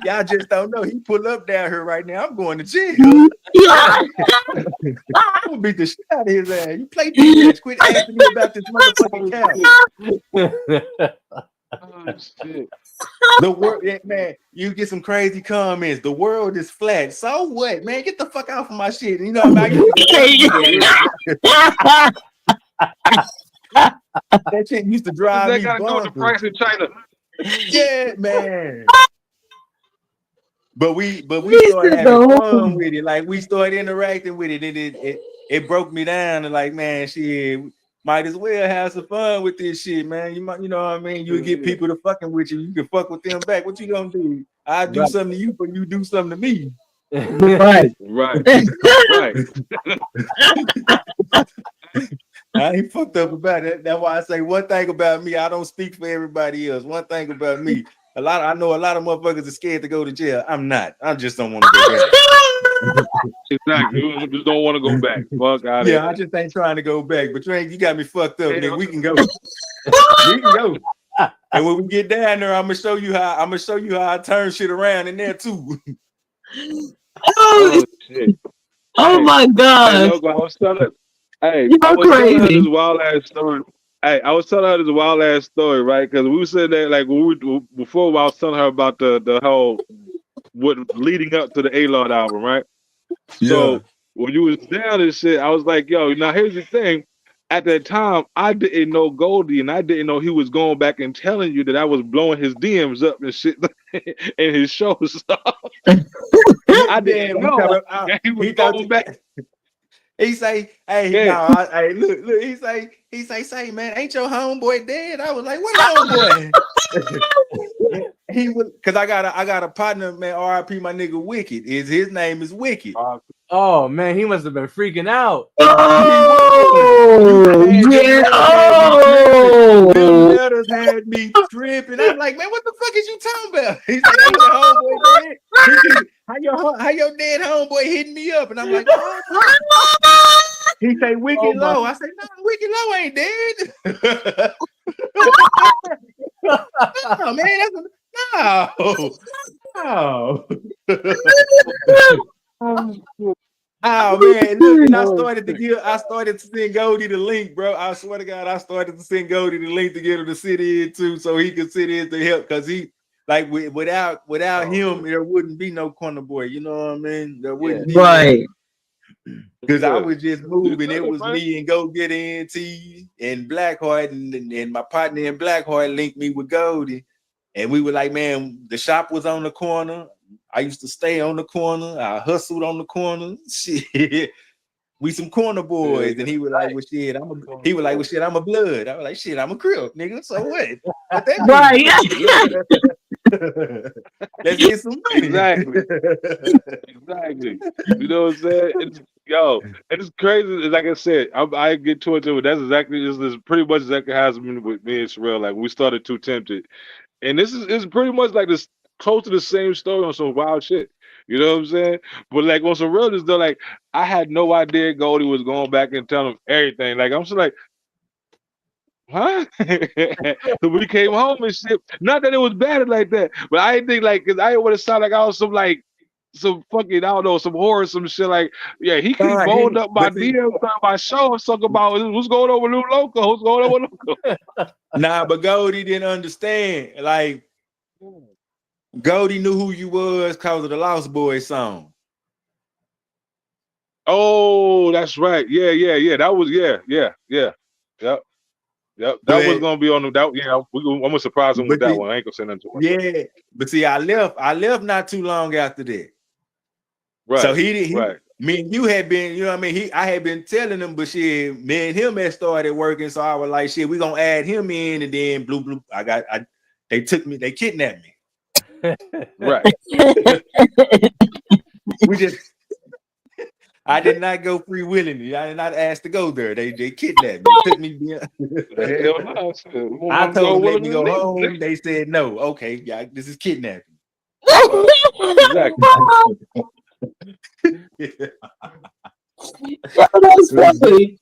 y'all just don't know. He pull up down here right now. I'm going to jail. I'm gonna beat the shit out of his ass. You play defense. Quit asking me about this motherfucking couch. Oh, shit. The world, man, you get some crazy comments. The world is flat. So what, man? Get the fuck out of my shit. You know what I mean? That shit used to drive me. That gotta go to price in China. Yeah, man. But we started having fun with it. Like we started interacting with it. It broke me down and like, man, shit. Might as well have some fun with this shit, man. You know what I mean? You get people to fucking with you. You can fuck with them back. What you gonna do? I do something to you, but you do something to me. Right. I ain't fucked up about it. That's why I say one thing about me. I don't speak for everybody else. One thing about me. I know a lot of motherfuckers are scared to go to jail. I'm not. I just don't want to go back. Exactly. You just don't want to go back. Fuck out of here. I just ain't trying to go back. But you got me fucked up, nigga. We can go. We can go. And when we get down there, I'm gonna show you how I turn shit around in there too. Oh shit! Oh my God! Hey, look, I was telling her this wild ass story. Hey, I was telling her this wild ass story, right? Because we were sitting there, like before I was telling her about the whole what leading up to the A.L.O.D album, right? Yeah. So when you was down and shit, I was like, yo, now here's the thing. At that time, I didn't know Goldie, and I didn't know he was going back and telling you that I was blowing his DMs up and shit in his shows. I didn't know that he was going back. He say, "Hey, Yeah. no, hey, look." He say, man, ain't your homeboy dead? I was like, what homeboy? He was, cause I got a partner, man. R.I.P. my nigga Wiccid. His name is Wiccid. Oh man, he must have been freaking out. Oh, yeah. Oh, Them letters had me tripping. I'm like, man, what the fuck is you talking about? He's like, ain't your homeboy dead? How your dead homeboy hitting me up? And I'm like, what? He say Wiccid Lo. I say, no, Wiccid Lo ain't dead. No, man, no. Oh man, look, and I started to send Goldie the link, bro. I swear to God, I started to send Goldie the link to get him to sit in too, so he could sit in to help. Cause he, like, without him, there wouldn't be no Corner Boy. You know what I mean? There wouldn't be. Right. Because I was just moving. It was me and Go Get NT and Blackheart, and my partner in Blackheart linked me with Goldie. And we were like, man, the shop was on the corner. I used to stay on the corner. I hustled on the corner. Shit. We some corner boys. And he was like, well, shit, I'm a blood. I was like, shit, I'm a Crip, nigga. So what? What that Right. Let's get some money. Exactly. You know what I'm saying? It's crazy. Like I said, I get towards it, but that's exactly this pretty much exactly how it's been with me and Sherelle. Like we started Too Tempted. And it's pretty much like this close to the same story on some wild shit. You know what I'm saying? But like on some realness though, like I had no idea Goldie was going back and telling him everything. Like I'm just like, huh? So we came home and shit. Not that it was bad like that, but I didn't think like, cause I didn't want to sound like I was some fucking, I don't know, some horror, some shit like, yeah, he keep blowing up my DM, my show, talking about what's going on with new Loco, what's going on with Loco. Nah, but Goldie didn't understand. Like, Goldie knew who you was because of the Lost Boys song. Oh, that's right. Yeah. That was Yep. That was gonna be on that. Yeah, I'm gonna surprise him with that one. I ain't gonna say nothing to him. Yeah, but see, I left not too long after that. Right. So he didn't. Right. Me and you had been, you know what I mean? I had been telling him, but shit, me and him had started working. So I was like, shit, we gonna add him in, and then blue. They kidnapped me. Right. I did not go free willingly. I did not ask to go there. They kidnapped me. They took me beyond. I told them let me go home. They said no. Okay, yeah, this is kidnapping. Exactly. Yeah, that's funny.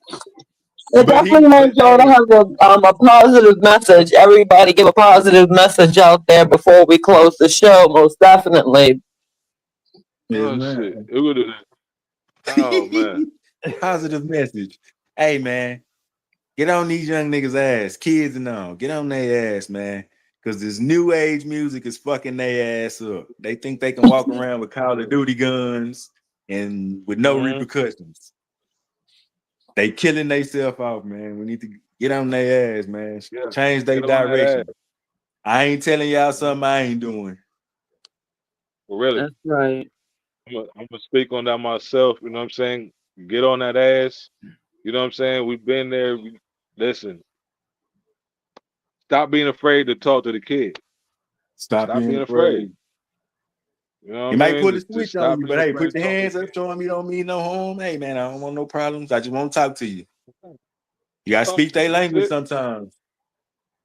It definitely wants y'all to have a positive message. Everybody give a positive message out there before we close the show, most definitely. Oh, shit. Oh, man. Positive message. Hey, man, get on these young niggas' ass, kids and all. Get on their ass, man. Because this new age music is fucking their ass up. They think they can walk around with Call of Duty guns and with no repercussions. They killing themselves off, man. We need to get on their ass, man. Yeah, change their direction. I ain't telling y'all something I ain't doing. Well, really? That's right. I'm gonna speak on that myself. You know what I'm saying? Get on that ass. You know what I'm saying? We've been there. Listen. Stop being afraid to talk to the kid. Stop being afraid. You know what He might mean? put a switch on you, but hey, put your hands up, show him you don't mean no harm. Hey, man, I don't want no problems. I just want to talk to you. You gotta speak their language sometimes.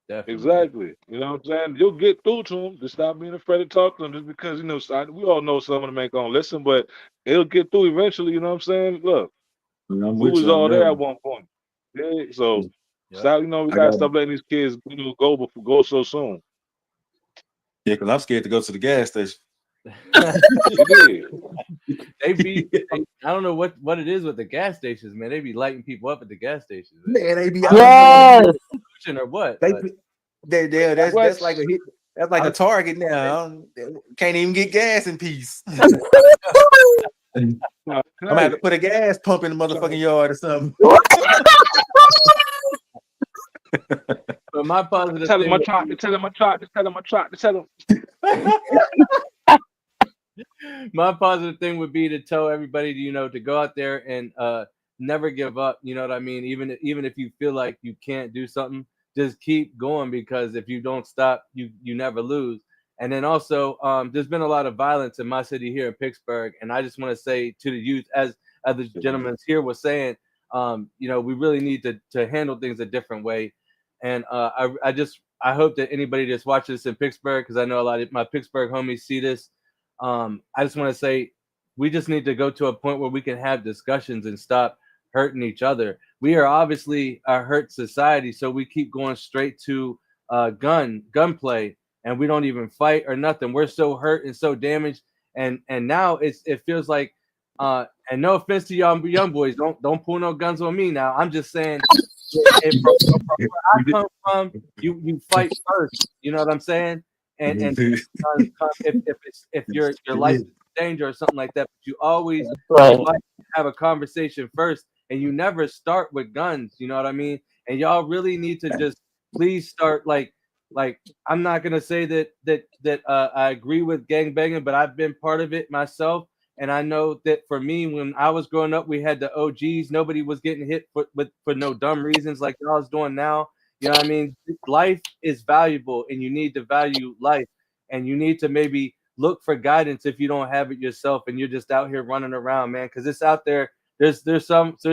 Definitely. Exactly. You know what I'm saying? You'll get through to them. Just stop being afraid to talk to them. Just because, you know, we all know some of them ain't gonna listen, but it'll get through eventually. You know what I'm saying? Look, we was all there at one point. Yeah. So stop. You know, we gotta stop letting these kids go so soon. Yeah, because I'm scared to go to the gas station. They be, I don't know what it is with the gas stations, man. They be lighting people up at the gas stations. Man, they be or what? that's like a hit. That's like a Target now. Can't even get gas in peace. I'm gonna have to put a gas pump in the motherfucking yard or something. But my positive Tell him thing my would truck. be- Tell him my truck. Tell him my truck. Tell him. my positive thing would be to tell everybody to go out there and never give up. You know what I mean? Even if you feel like you can't do something, just keep going, because if you don't stop, you never lose. And then also, there's been a lot of violence in my city here in Pittsburgh, and I just want to say to the youth, as the gentleman here was saying, we really need to handle things a different way. And I hope that anybody that's watching this in Pittsburgh, because I know a lot of my Pittsburgh homies see this, I just want to say we just need to go to a point where we can have discussions and stop hurting each other. We are obviously a hurt society, so we keep going straight to gunplay, and we don't even fight or nothing. We're so hurt and so damaged, and now it feels like, and no offense to y'all young boys, don't pull no guns on me now. I'm just saying, from where I come from, you fight first. You know what I'm saying? And if your life is in danger or something like that, but you always have a conversation first, and you never start with guns. You know what I mean? And y'all really need to just please start like I'm not gonna say that I agree with gangbanging, but I've been part of it myself. And I know that for me, when I was growing up, we had the OGs. Nobody was getting hit for no dumb reasons like y'all is doing now. You know what I mean? Life is valuable, and you need to value life. And you need to maybe look for guidance if you don't have it yourself, and you're just out here running around, man. Because it's out there. There's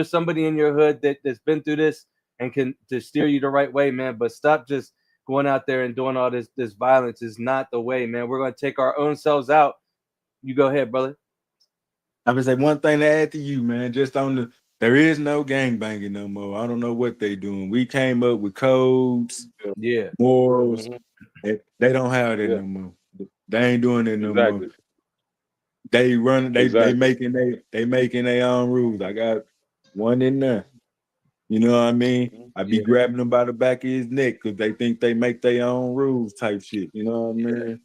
somebody in your hood that's been through this and can to steer you the right way, man. But stop just going out there and doing all this violence is not the way, man. We're gonna take our own selves out. You go ahead, brother. I would say one thing to add to you, man. Just on there is no gang banging no more. I don't know what they doing. We came up with codes, morals. They don't have that no more. They ain't doing it no more. They run. They making their own rules. I got one in there. You know what I mean? I be grabbing them by the back of his neck because they think they make their own rules type shit. You know what I mean?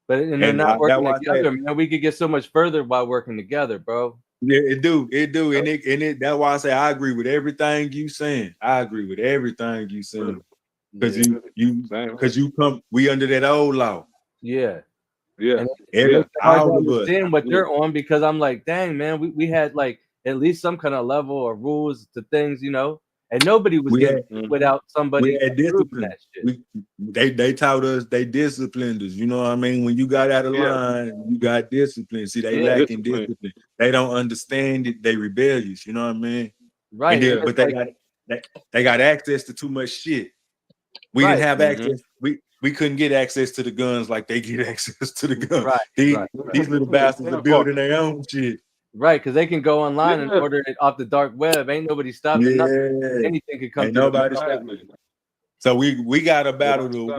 But and they're not working together, man. We could get so much further by working together, bro. Yeah, it do. And it that's why I say I agree with everything you saying. I agree with everything you saying. Because you come, we under that old law. Yeah. Yeah. I understand what they're on, because I'm like, dang, man, we had like at least some kind of level or rules to things, and nobody was getting without somebody approving that shit. They taught us, they disciplined us. You know what I mean? When you got out of line, you got discipline. See, they lacking discipline. They don't understand it. They rebellious. You know what I mean? Right. Then, but they got access to too much shit. We didn't have access. We couldn't get access to the guns like they get access to the guns. Right. These little bastards are building their own shit. Right, because they can go online and order it off the dark web. Ain't nobody stopping nothing. Anything could come. Ain't nobody stopping. So we got a battle.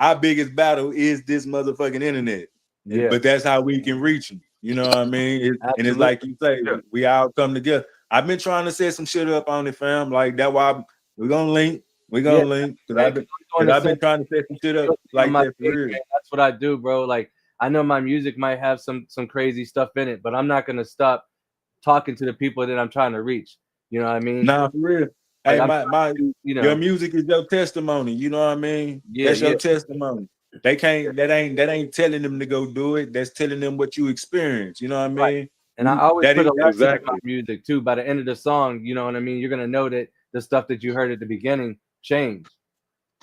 Our biggest battle is this motherfucking internet. Yeah. But that's how we can reach them. You know what I mean? And it's like you say, we all come together. I've been trying to set some shit up on it, fam. Like that's why we're gonna link. We're gonna link. Because I've been trying to set some shit up like that for real. That's what I do, bro. Like, I know my music might have some crazy stuff in it, but I'm not gonna stop talking to the people that I'm trying to reach. You know what I mean? Nah, for real. Hey, like your music is your testimony. You know what I mean? Yeah, that's your testimony. They can't. That ain't telling them to go do it. That's telling them what you experience. You know what I mean? Right. And I always put a lesson in my music too. By the end of the song, you know what I mean? You're gonna know that the stuff that you heard at the beginning changed.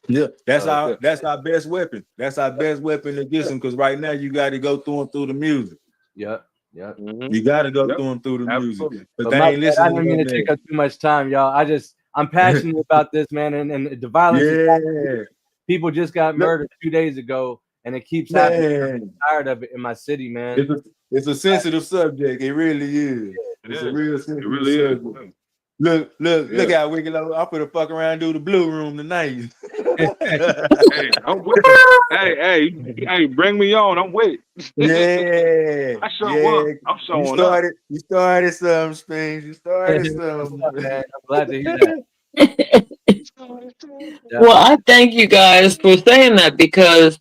Yeah, that's our best weapon. That's our best weapon against them. Because right now you got to go through the music. Yep. You got to go through the music. But they ain't listening. I didn't mean to take up too much time, y'all. I'm passionate about this, man, and the violence. Is people just got murdered 2 days ago, and it keeps happening. I'm tired of it in my city, man. It's a sensitive subject. It really is. It's a real sensitive subject. Look out, Wiccid Lo. I'm gonna fuck around and do the blue room tonight. Hey, I'm with it. Hey, bring me on. I'm with it. Yeah. I show up. I'm showing up. You started some things. You started some. I'm glad to hear that. Well, I thank you guys for saying that, because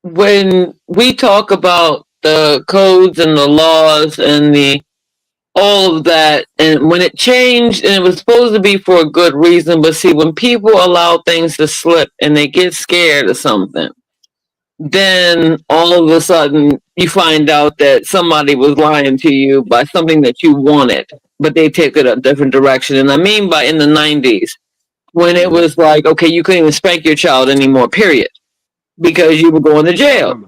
When we talk about the codes and the laws and the all of that, and when it changed, and it was supposed to be for a good reason, but see, when people allow things to slip and they get scared of something, then all of a sudden you find out that somebody was lying to you by something that you wanted, but they take it a different direction. And I mean by in the 90s, when it was like, okay, you couldn't even spank your child anymore, period, because you were going to jail.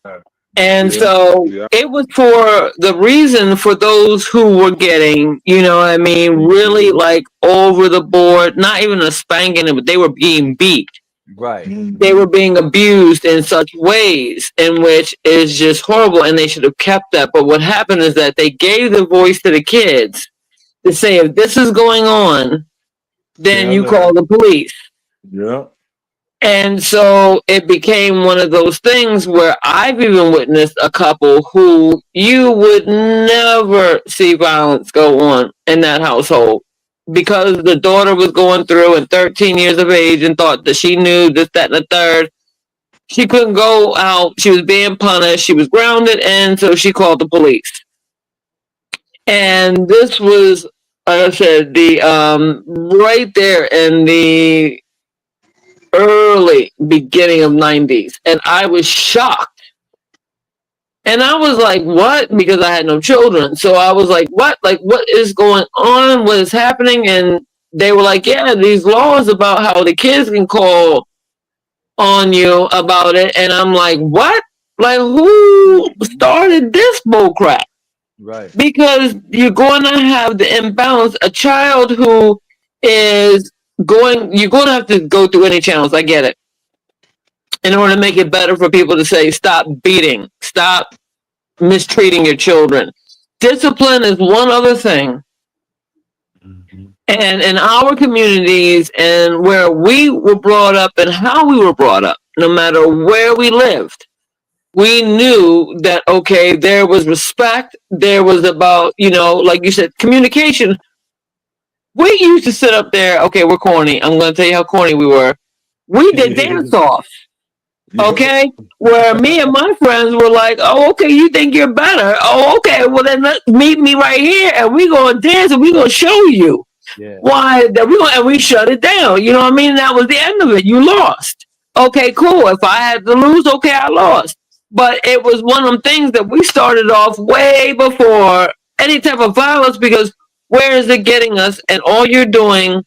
And so it was for the reason for those who were getting, you know what I mean, really like over the board, not even a spanking, but they were being beat. Right. They were being abused in such ways in which is just horrible, and they should have kept that. But what happened is that they gave the voice to the kids to say, if this is going on, then you call the police. Yeah. And so it became one of those things where I've even witnessed a couple who you would never see violence go on in that household because the daughter was going through and 13 years of age and thought that she knew this, that, and the third. She couldn't go out. She was being punished. She was grounded. And so she called the police. And this was, like I said, the right there in the early beginning of 90s, and I was shocked, and I was like, what? Because I had no children, so I was like, what is going on, what is happening? And they were like, yeah, these laws about how the kids can call on you about it. And I'm like, what? Like, who started this bull crap? Right. Because you're going to have the imbalance. A child who is you're going to have to go through any channels. I get it. In order to make it better for people to say, stop beating, stop mistreating your children. Discipline is one other thing. And in our communities and where we were brought up and how we were brought up, no matter where we lived, we knew that, okay, there was respect. There was about, like you said, communication. We used to sit up there. Okay, we're corny. I'm going to tell you how corny we were. We did dance off. Okay, where me and my friends were like, oh, okay, you think you're better. Oh, okay, well then meet me right here and we're going to dance and we're going to show you why that and we shut it down. You know what I mean? That was the end of it. You lost. Okay, cool. If I had to lose, okay, I lost. But it was one of them things that we started off way before any type of violence, because where is it getting us? And all you're doing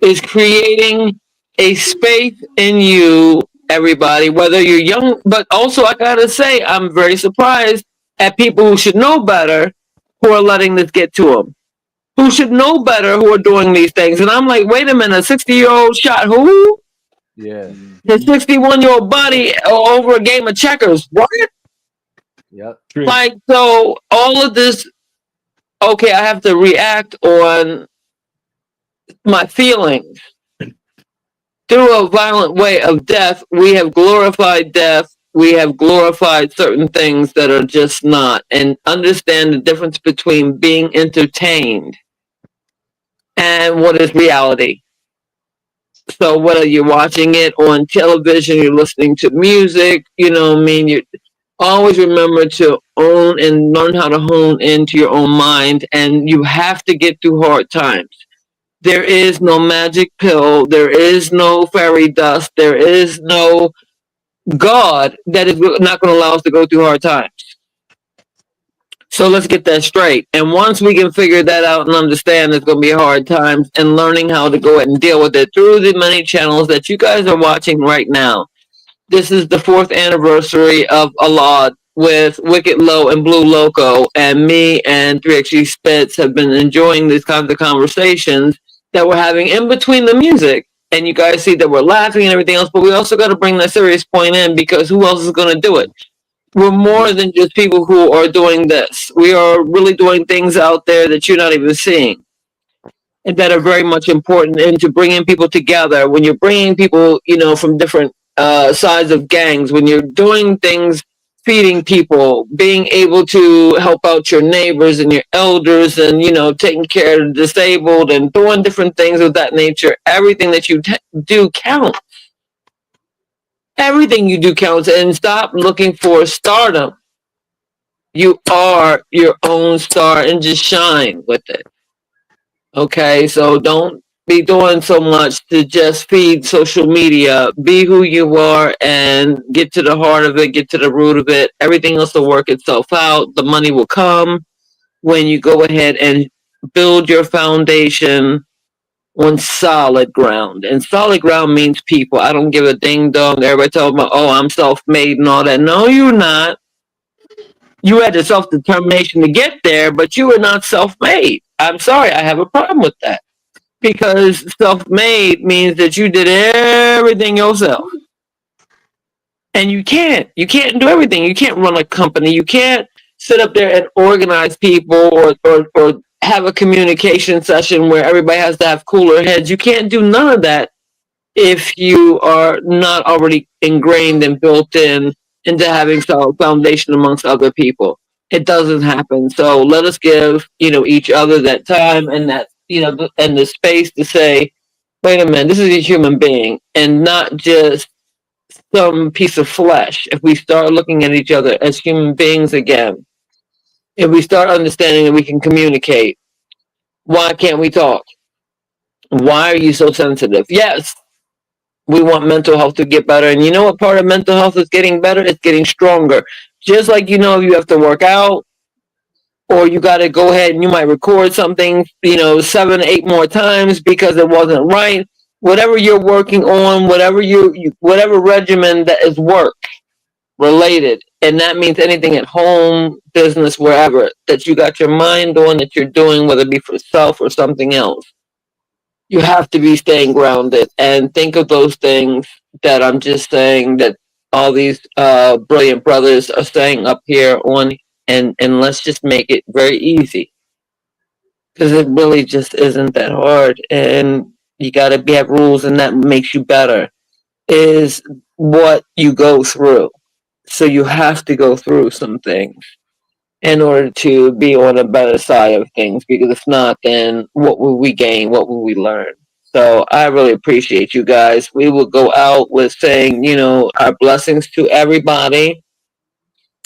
is creating a space in you, everybody, whether you're young, but also I gotta say, I'm very surprised at people who should know better who are letting this get to them, who should know better who are doing these things. And I'm like, wait a minute, a 60-year-old shot who? Yeah. His 61-year-old buddy over a game of checkers. What? Yep. Like, so all of this, okay, I have to react on my feelings. Through a violent way of death, we have glorified death. We have glorified certain things that are just not. And understand the difference between being entertained and what is reality. So whether you're watching it on television, you're listening to music, you know what I mean? You always remember to own and learn how to hone into your own mind. And you have to get through hard times. There is no magic pill. There is no fairy dust. There is no God that is not going to allow us to go through hard times. So let's get that straight. And once we can figure that out and understand there's going to be hard times, and learning how to go ahead and deal with it through the many channels that you guys are watching right now. This is the 4th anniversary of A.L.O.D with Wiccid Lo and Blue Loco, and me and 3XG Spitz have been enjoying these kinds of conversations that we're having in between the music. And you guys see that we're laughing and everything else, but we also got to bring that serious point in, because who else is going to do it? We're more than just people who are doing this. We are really doing things out there that you're not even seeing, and that are very much important, and to bringing people together. When you're bringing people, from different sides of gangs, when you're doing things, feeding people, being able to help out your neighbors and your elders, and, taking care of the disabled and doing different things of that nature, everything that you do counts. Everything you do counts, and stop looking for stardom. You are your own star and just shine with it. Okay, so don't be doing so much to just feed social media. Be who you are and get to the heart of it, get to the root of it. Everything else will work itself out. The money will come when you go ahead and build your foundation on solid ground. And solid ground means people. I don't give a ding dong. Everybody tell me, oh, I'm self-made and all that. No, you're not. You had the self-determination to get there, but you were not self-made. I'm sorry, I have a problem with that. Because self-made means that you did everything yourself. And you can't do everything. You can't run a company. You can't sit up there and organize people or have a communication session where everybody has to have cooler heads. You can't do none of that if you are not already ingrained and built into having solid foundation amongst other people. It doesn't happen. So let us give, each other that time and that, and the space to say, wait a minute, this is a human being and not just some piece of flesh. If we start looking at each other as human beings again, if we start understanding that we can communicate, why can't we talk? Why are you so sensitive? Yes, we want mental health to get better. And you know what part of mental health is getting better? It's getting stronger. Just like, you have to work out or you got to go ahead and you might record something, 7 or 8 more times because it wasn't right. Whatever you're working on, whatever regimen that is work related, and that means anything at home, business, wherever, that you got your mind on that you're doing, whether it be for self or something else. You have to be staying grounded and think of those things that I'm just saying that all these brilliant brothers are saying up here on, and let's just make it very easy. Because it really just isn't that hard. And you got to have rules, and that makes you better, is what you go through. So you have to go through some things in order to be on a better side of things, because if not, then what will we gain? What will we learn? So I really appreciate you guys. We will go out with saying, our blessings to everybody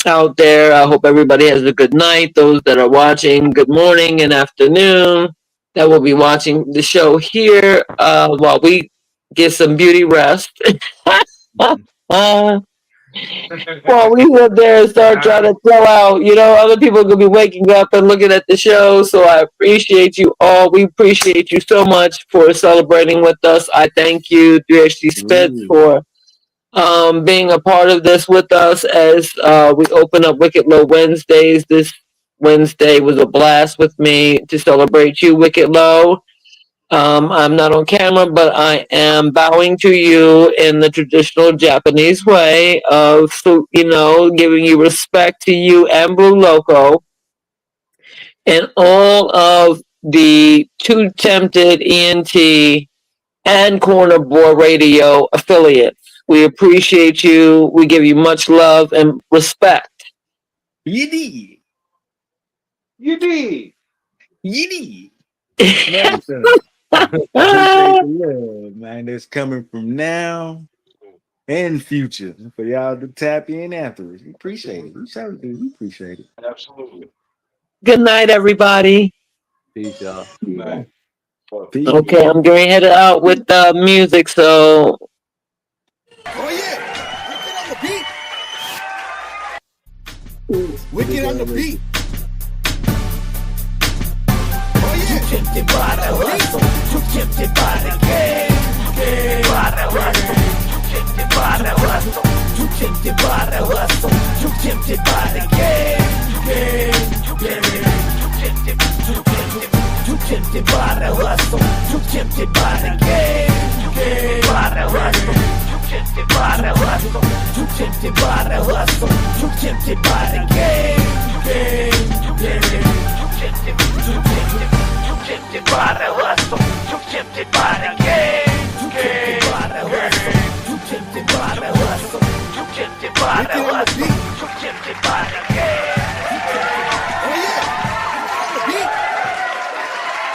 out there. I hope everybody has a good night. Those that are watching, good morning and afternoon, that will be watching the show here while we get some beauty rest. While we sit there and start trying to throw out, other people could be waking up and looking at the show. So I appreciate you all. We appreciate you so much for celebrating with us. I thank you, DHC Spitz, for being a part of this with us as we open up Wiccid Lo Wednesdays. This Wednesday was a blast with me to celebrate you, Wiccid Lo. I'm not on camera, but I am bowing to you in the traditional Japanese way of, giving you respect to you and Blue Loco and all of the Too Tempted ENT and Corner Board Radio affiliates. We appreciate you. We give you much love and respect. Yiddy. Appreciate the love, man. That's coming from now and future for y'all to tap in afterwards. We appreciate it. We appreciate it. Absolutely. Good night, everybody. Peace, y'all. Good night. Okay, I'm going to head out with music, so. Oh yeah, Wiccid on the beat. Wiccid on the beat. Too tempted by the hustle, too tempted by the game, by the hustle. Too tempted by the hustle, too tempted by the hustle, too tempted by the game, too tempted by the hustle, too tempted by the game, by the hustle. Too tempted by the hustle, too tempted by the hustle, too tempted by the game, too tempted by the hustle, too tempted by the game, too tempted by the hustle, too tempted by the hustle, too tempted by the hustle, too tempted by the